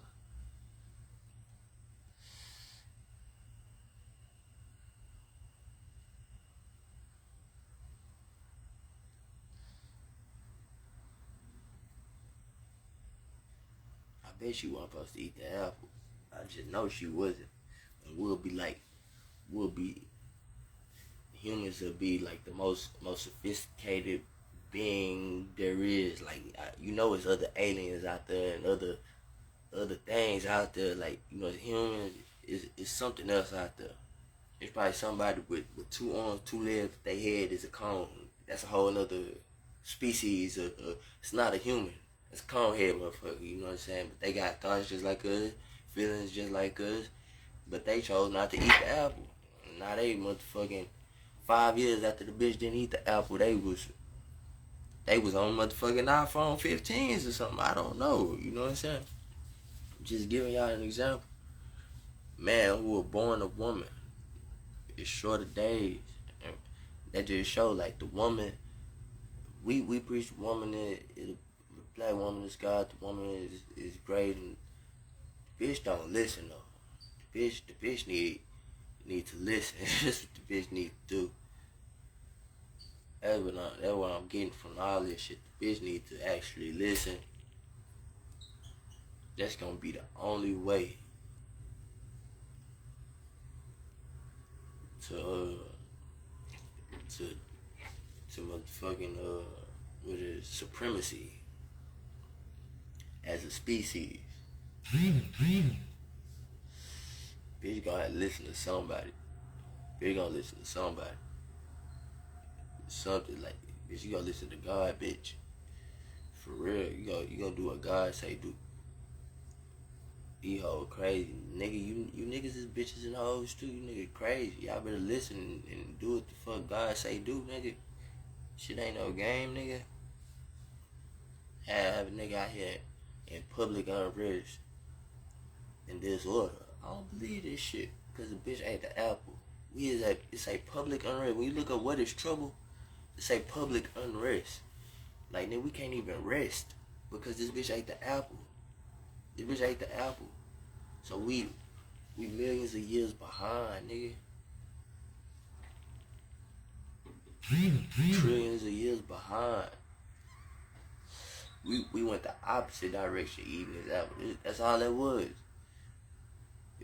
I bet she wasn't supposed to eat the apple. I just know she wasn't. And humans will be like the most sophisticated being there is. Like, you know, it's other aliens out there and other things out there. Like, you know, humans is something else out there. It's probably somebody with 2 arms, 2 legs, their head is a cone. That's a whole other species. It's not a human. It's a cone head motherfucker, you know what I'm saying? But they got thoughts just like us, feelings just like us, but they chose not to eat the apple. Now they motherfucking 5 years after the bitch didn't eat the apple, they was on motherfucking iPhone 15s or something. I don't know, you know what I'm saying? Just giving y'all an example. Man who was born a woman is short of days. And that just show like the woman, we preach the woman the black woman is God, the woman is great, and the bitch don't listen though. The bitch need to listen. That's what the bitch need to do. That's what I'm getting from all this shit. The bitch need to actually listen. That's gonna be the only way to motherfucking what is supremacy as a species. Bitch gonna have to listen to somebody. Bitch gonna listen to somebody. Something like, bitch, you gonna listen to God, bitch. For real, you gonna do what God say do. These hoes crazy. Nigga, you niggas is bitches and hoes too. You niggas crazy. Y'all better listen and do what the fuck God say do, nigga. Shit ain't no game, nigga. Have a nigga out here in public unrest and disorder. I don't believe this shit. Cause the bitch ate the apple. It's a public unrest. When you look up what is trouble, it's a public unrest. Like, nigga, we can't even rest because this bitch ate the apple. This bitch ate the apple. So we millions of years behind, nigga. Trillions of years behind. We went the opposite direction eating this apple. That's all that was.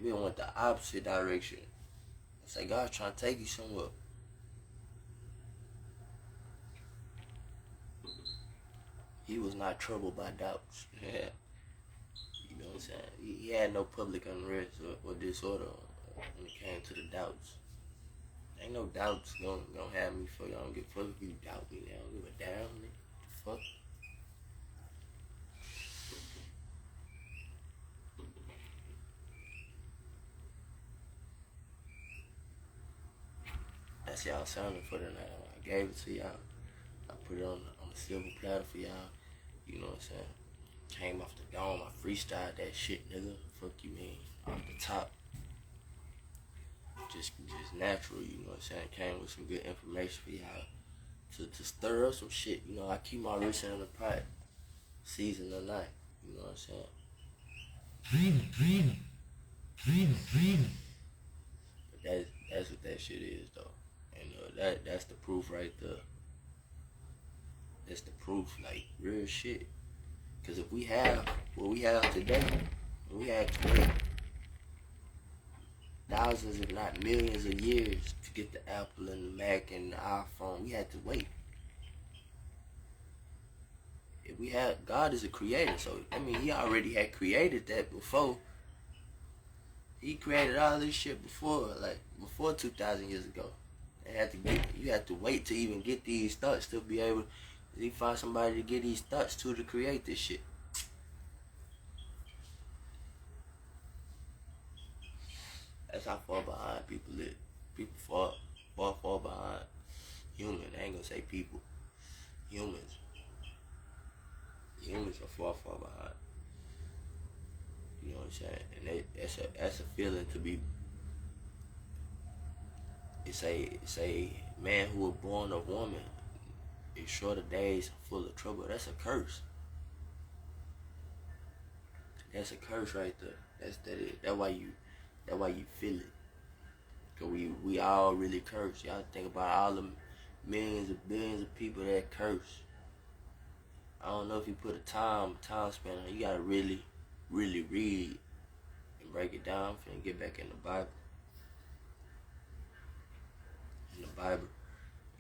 We went the opposite direction. It's like God's trying to take you somewhere. He was not troubled by doubts. You know what I'm saying? He had no public unrest or disorder when it came to the doubts. Ain't no doubts gonna have me for you. I don't give a fuck if you doubt me now. I don't give a damn, nigga. The fuck? That's y'all sounding for tonight. I gave it to y'all. I put it on a silver platter for y'all. You know what I'm saying? Came off the dome. I freestyled that shit, nigga. Fuck you mean? Off the top. Just natural, you know what I'm saying? Came with some good information for y'all to stir up some shit. You know, I keep my wrist in the pot, season the night. You know what I'm saying? But that's what that shit is, though. And that's the proof right there. That's the proof, like real shit. Cause if we have what we have today, we had to wait thousands, if not millions of years to get the Apple and the Mac and the iPhone. We had to wait. If we had, God is a creator, so I mean, He already had created that before. He created all this shit before 2,000 years ago. You had to wait to even get these thoughts to be able. He find somebody to get these thoughts to create this shit. That's how far behind people live. People far behind. Human, I ain't gonna say people. Humans are far behind. You know what I'm saying? And that's a feeling to be. It's a man who was born of woman. It's short of days, full of trouble. That's a curse. That's a curse right there. That's why you feel it. Cause we all really curse. Y'all think about all the millions and billions of people that curse. I don't know if you put a time span on it. You gotta really, really read and break it down and get back in the Bible. In the Bible,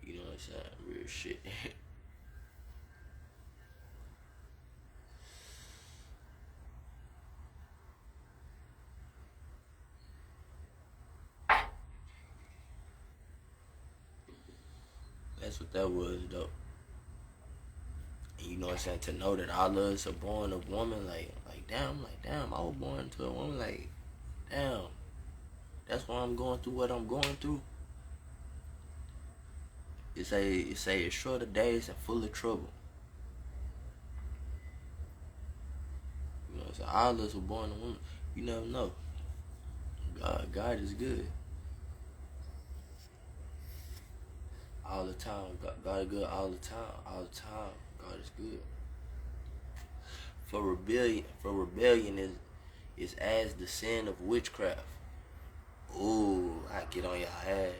you know what I'm saying? Real shit. That's what that was, though. And you know what I'm saying? To know that all of us are born of woman, like damn, I was born to a woman, like, damn. That's why I'm going through what I'm going through. It's short of days and full of trouble. You know what I'm saying? All of us were born of woman. You never know. God is good. All the time. God is good all the time. All the time. God is good. For rebellion is as the sin of witchcraft. Ooh, I get on your ass.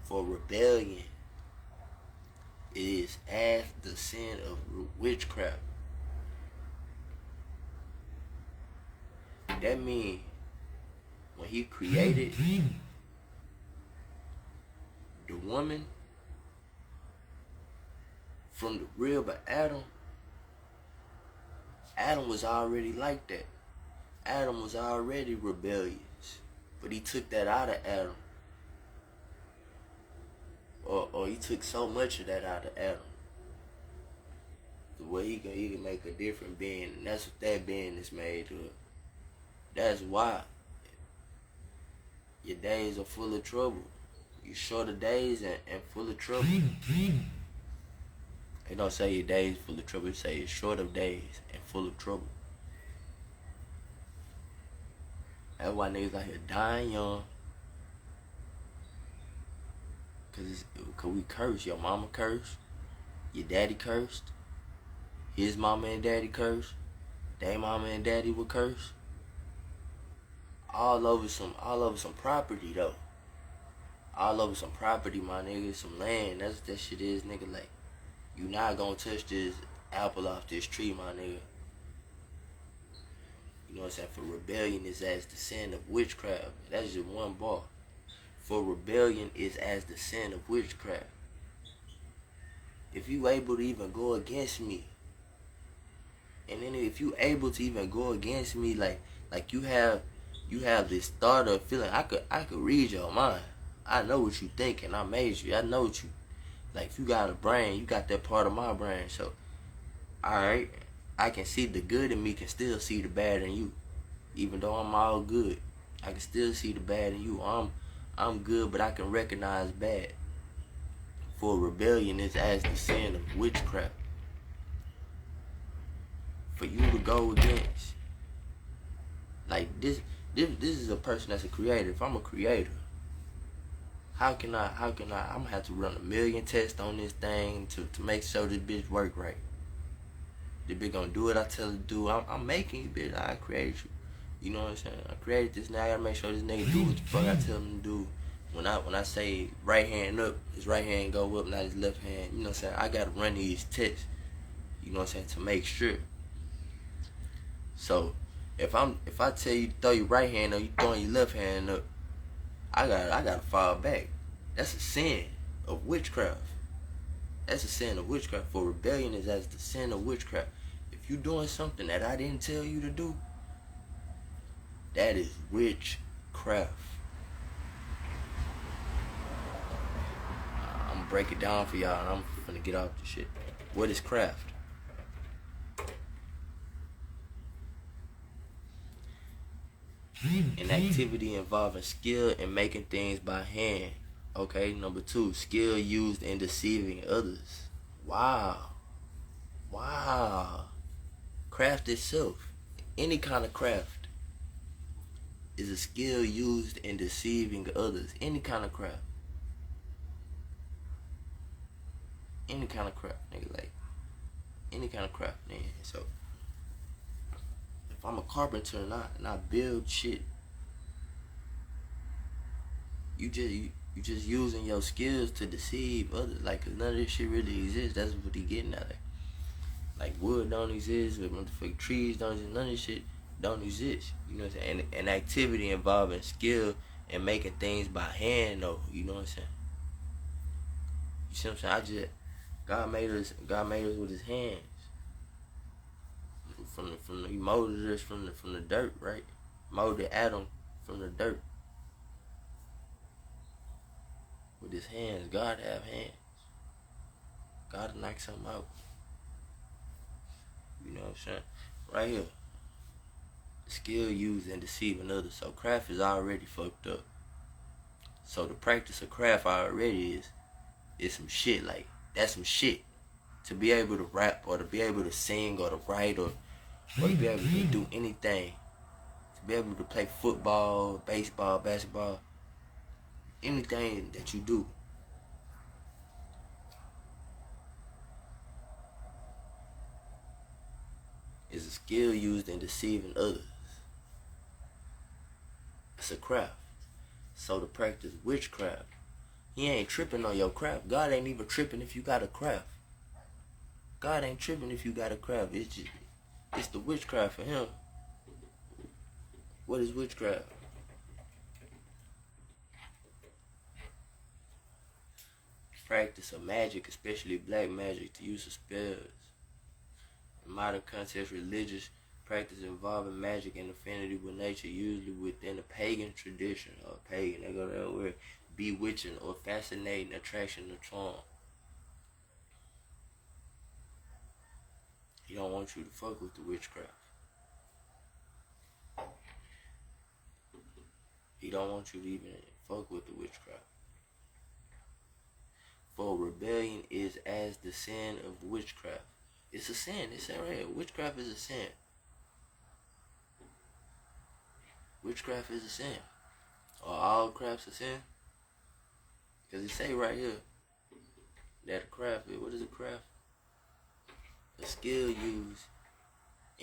For rebellion is as the sin of witchcraft. That means when He created the woman from the rib of Adam was already like that. Adam was already rebellious. But He took that out of Adam. Or He took so much of that out of Adam. The way he can make a different being. And that's what that being is made of. That's why your days are full of trouble. You're short of days and full of trouble. They don't say your days full of trouble. They say you're short of days and full of trouble. That's why niggas out here dying young. Cause we curse. Your mama cursed. Your daddy cursed. His mama and daddy cursed. They mama and daddy would curse. All over some property though. All over some property, my nigga, some land. That's what that shit is, nigga. Like, you not gonna touch this apple off this tree, my nigga. You know what I'm saying? For rebellion is as the sin of witchcraft. That's just one bar. For rebellion is as the sin of witchcraft. If you able to even go against me, and then if you able to even go against me, like you have this thought or feeling, I could read your mind. I know what you think, and I made you. I know what you, like, if you got a brain, you got that part of my brain. So, alright, I can see the good in me, can still see the bad in you. Even though I'm all good, I can still see the bad in you. I'm good, but I can recognize bad. For rebellion is as the sin of witchcraft. For you to go against, like this is a person that's a creator. If I'm a creator, how can I, I'm gonna have to run a million tests on this thing to make sure this bitch work right. This bitch gonna do what I tell her to do. I'm making you, bitch. I created you. You know what I'm saying? I created this, now I gotta make sure this nigga do what the fuck I tell him to do. When I say right hand up, his right hand go up, not his left hand. You know what I'm saying? I gotta run these tests. You know what I'm saying? To make sure. So if I tell you to throw your right hand up, you throwing your left hand up, I gotta fall back. That's a sin of witchcraft. That's a sin of witchcraft. For rebellion is as the sin of witchcraft. If you doing something that I didn't tell you to do, that is witchcraft. I'm gonna break it down for y'all, and I'm finna get off the shit. What is craft? An activity involving skill in making things by hand. Okay, number 2, skill used in deceiving others. Wow. Craft itself, any kind of craft, is a skill used in deceiving others. Any kind of craft. Any kind of craft, nigga, like, any kind of craft, man. So, if I'm a carpenter and I build shit, you just using your skills to deceive others, like, cause none of this shit really exists. That's what he getting at. Like wood don't exist, motherfucking trees don't exist, none of this shit don't exist. You know what I'm saying? And an activity involving skill and making things by hand though, you know what I'm saying? You see what I'm saying? God made us with his hands. He molded us from the dirt, right? Molded Adam from the dirt. With his hands. God have hands. God knock something out. You know what I'm saying? Right here. Skill used in deceiving others. So craft is already fucked up. So the practice of craft already is some shit. Like, that's some shit. To be able to rap or to be able to sing or to write or to be able to do anything. To be able to play football, baseball, basketball. Anything that you do. Is a skill used in deceiving others. It's a craft. So to practice witchcraft, he ain't tripping on your craft. God ain't even tripping if you got a craft. God ain't tripping if you got a craft. It's the witchcraft for him. What is witchcraft? Practice of magic, especially black magic, to use of spells. In modern context, religious practice involving magic and affinity with nature, usually within a pagan tradition, or pagan, they go that word, bewitching or fascinating attraction or charm. He don't want you to fuck with the witchcraft. He don't want you to even fuck with the witchcraft. For rebellion is as the sin of witchcraft. It's a sin. It's right here. Witchcraft is a sin. Witchcraft is a sin. Are all crafts a sin? Because it say right here that a craft is, what is a craft? A skill used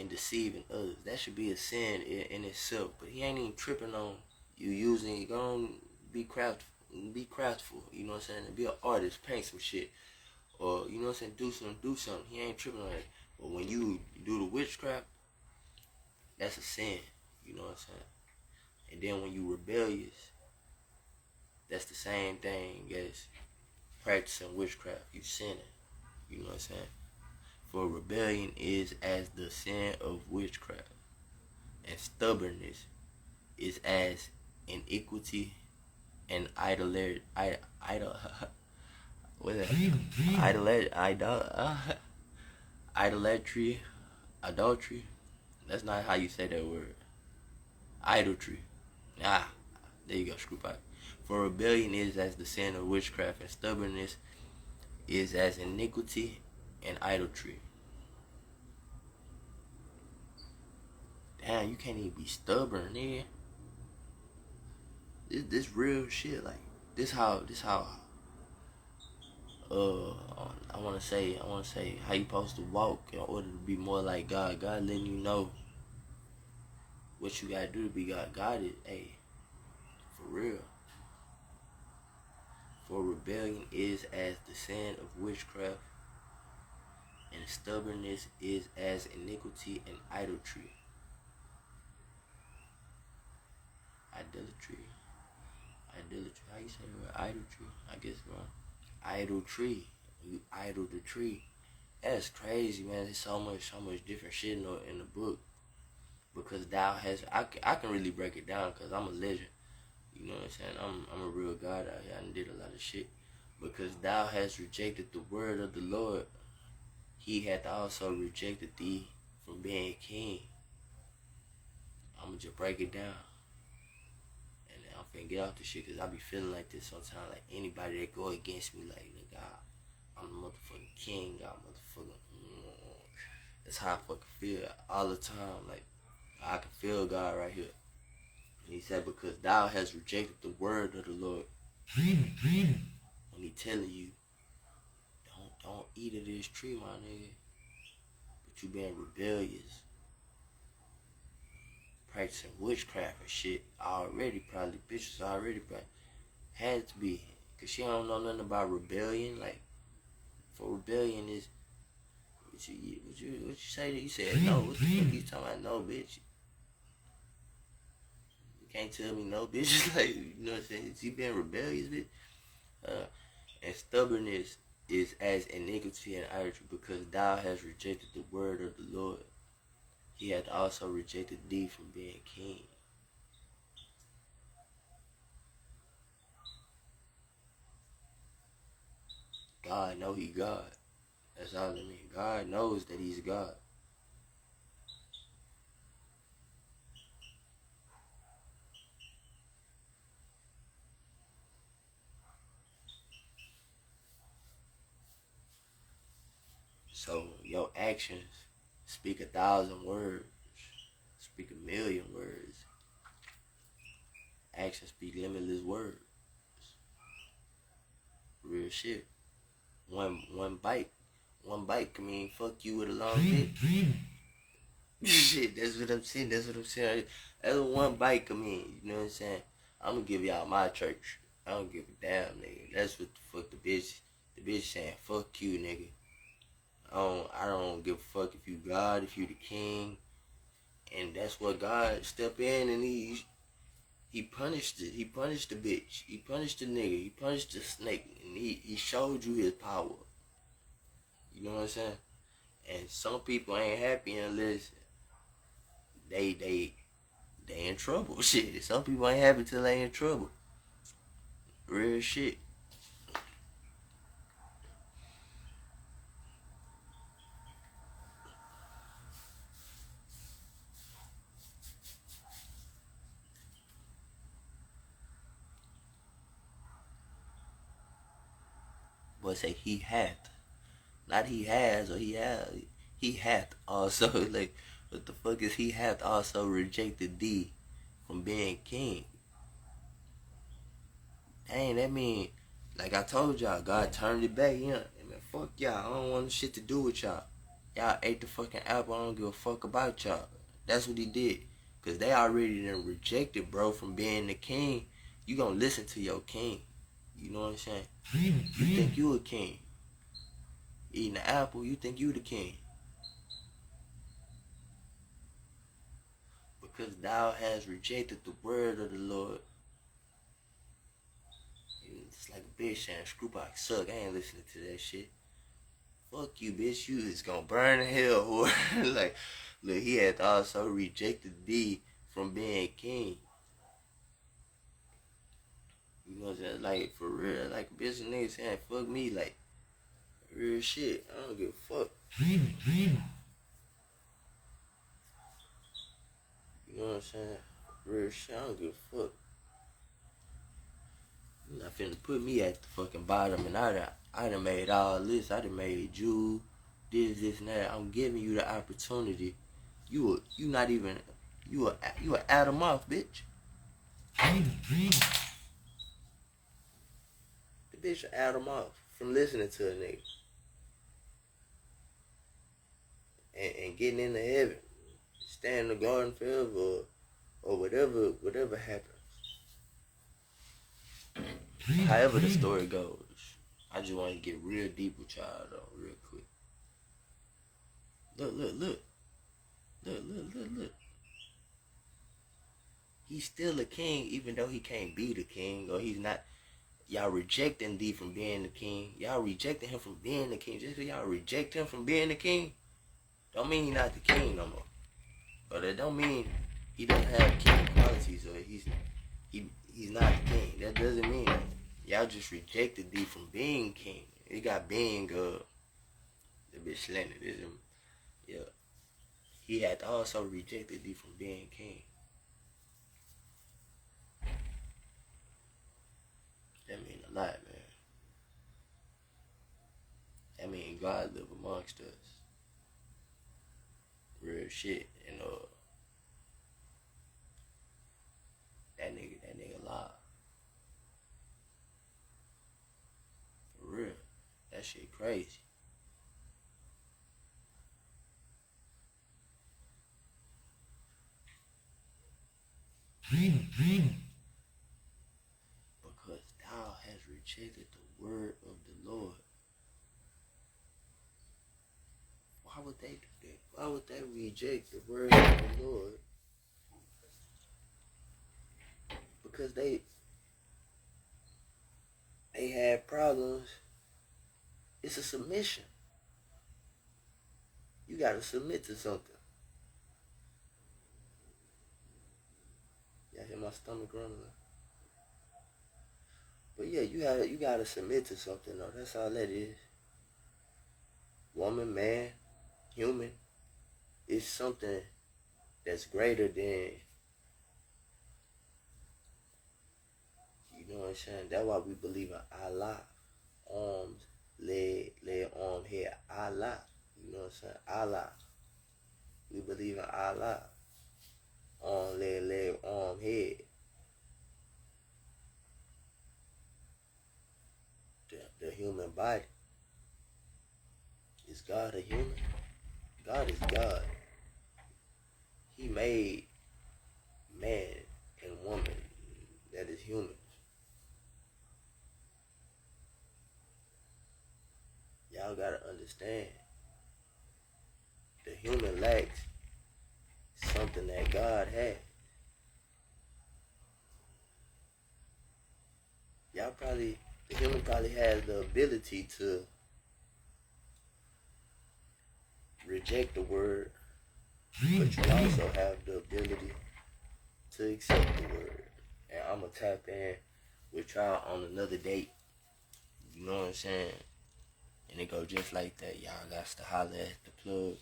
and deceiving others. That should be a sin in itself. But he ain't even tripping on you using. Go on, be craftful. Be craftful. You know what I'm saying? Be an artist, paint some shit, or you know what I'm saying? Do something. He ain't tripping on that. But when you do the witchcraft, that's a sin. You know what I'm saying? And then when you rebellious, that's the same thing as practicing witchcraft. You sinning. You know what I'm saying? For rebellion is as the sin of witchcraft, and stubbornness is as iniquity and idolatry. What is that? Idolatry, adultery. That's not how you say that word. Idolatry. Ah, there you go, Screwpac. For rebellion is as the sin of witchcraft, and stubbornness is as iniquity and idolatry. Damn, you can't even be stubborn, nigga. This real shit. Like this how I wanna say how you supposed to walk in order to be more like God. God letting you know what you gotta do to be God. God is, hey, for real. For rebellion is as the sin of witchcraft, and stubbornness is as iniquity and idolatry. Idolatry. How you say the word? Idolatry. I guess wrong. Idolatry. You idle the tree. That's crazy, man. There's so much different shit in the book. Because thou has, I can really break it down because I'm a legend. You know what I'm saying? I'm a real God out here. I done did a lot of shit. Because thou hast rejected the word of the Lord, he hath also rejected thee from being king. I'm going to just break it down. And I'm finna get off this shit because I be feeling like this sometimes. Like anybody that go against me, like, nigga, I'm the motherfucking king. I'm motherfucking. That's how I fucking feel all the time. Like, I can feel God right here. And he said, because thou hast rejected the word of the Lord. When he telling you, don't eat of this tree, my nigga. But you being rebellious. Practicing witchcraft and shit already, probably. Bitches already, but had to be. Because she don't know nothing about rebellion. Like, for rebellion is, what you say that? You said no. What the fuck you talking about? No, bitch. You can't tell me no, bitch. Like, you know what I'm saying? She being rebellious, bitch. And stubbornness is as iniquity and idolatry, because thou hast rejected the word of the Lord. He hath also rejected thee from being king. God know he God. That's all I mean. God knows that he's God. So your actions speak 1,000 words, speak 1,000,000 words. Actions speak limitless words. Real shit. One bite can mean fuck you with a long dick. Shit, that's what I'm saying. That's what one bite can mean. You know what I'm saying? I'm gonna give y'all my church. I don't give a damn, nigga. That's what the fuck the bitch saying. Fuck you, nigga. I don't give a fuck if you God, if you the king. And that's what God step in and he punished it. He punished the bitch. He punished the nigga. He punished the snake. And he showed you his power. You know what I'm saying? And some people ain't happy unless they in trouble. Shit. Some people ain't happy till they in trouble. Real shit. But say he hath. Not he has or he has. He hath also. Like, what the fuck is he hath also rejected thee from being king? Dang, that mean, like I told y'all, God turned it back. You know, man, fuck y'all. I don't want shit to do with y'all. Y'all ate the fucking apple. I don't give a fuck about y'all. That's what he did. Because they already done rejected, bro, from being the king. You gonna listen to your king. You know what I'm saying? You think you a king. Eating the apple, you think you the king. Because thou has rejected the word of the Lord. It's like a bitch saying, Screwpac suck. I ain't listening to that shit. Fuck you, bitch. You is gonna burn in hell, whore. Like, look, he had also rejected thee from being king. You know what I'm saying? Like, for real. Like, a bitch and nigga saying, fuck me. Like, real shit. I don't give a fuck. You know what I'm saying? Real shit. I don't give a fuck. You're not finna put me at the fucking bottom, and I done made all this. I done made you this, and that. I'm giving you the opportunity. You not even, you a Adam off, bitch. The bitch will Adam off from listening to a nigga. And getting into heaven. Stay in the garden forever, or whatever happens. However the story goes, I just want to get real deep with y'all though, real quick. Look. He's still a king, even though he can't be the king, or he's not. Y'all rejecting thee from being the king. Y'all rejecting him from being the king. Just because y'all reject him from being the king, don't mean he's not the king no more. But it don't mean he doesn't have king qualities, or he's not the king. That doesn't mean that. Y'all just rejected thee from being king. It got being the bitch slanted. Yeah. He had also rejected thee from being king. That mean a lot, man. That mean God live amongst us. Real shit. And that nigga live. For real. That shit crazy. Because thou hast rejected the word of the Lord. Why would they do that? Why would they reject the word of the Lord? Because they have problems. It's a submission. You gotta submit to something. Y'all hear my stomach rumbling? But yeah, you gotta submit to something though. That's all that is. Woman, man, human. It's something that's greater than, you know what I'm saying? That's why we believe in Allah. Arms, leg, arm, head. Allah. You know what I'm saying? Allah. We believe in Allah. Arm, leg, arm, head. The human body. Is God a human? God is God. He made man and woman that is humans. Y'all gotta understand. The human lacks something that God has. The human probably has the ability to reject the word, but you also have the ability to accept the word. And I'm gonna tap in with y'all on another date. You know what I'm saying? And it go just like that. Y'all got to holler at the plug.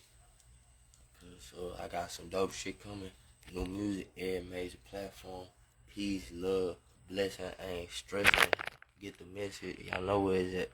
So I got some dope shit coming. New music, every major platform. Peace, love, blessing. I ain't stressing. Get the message. Y'all know where it's at.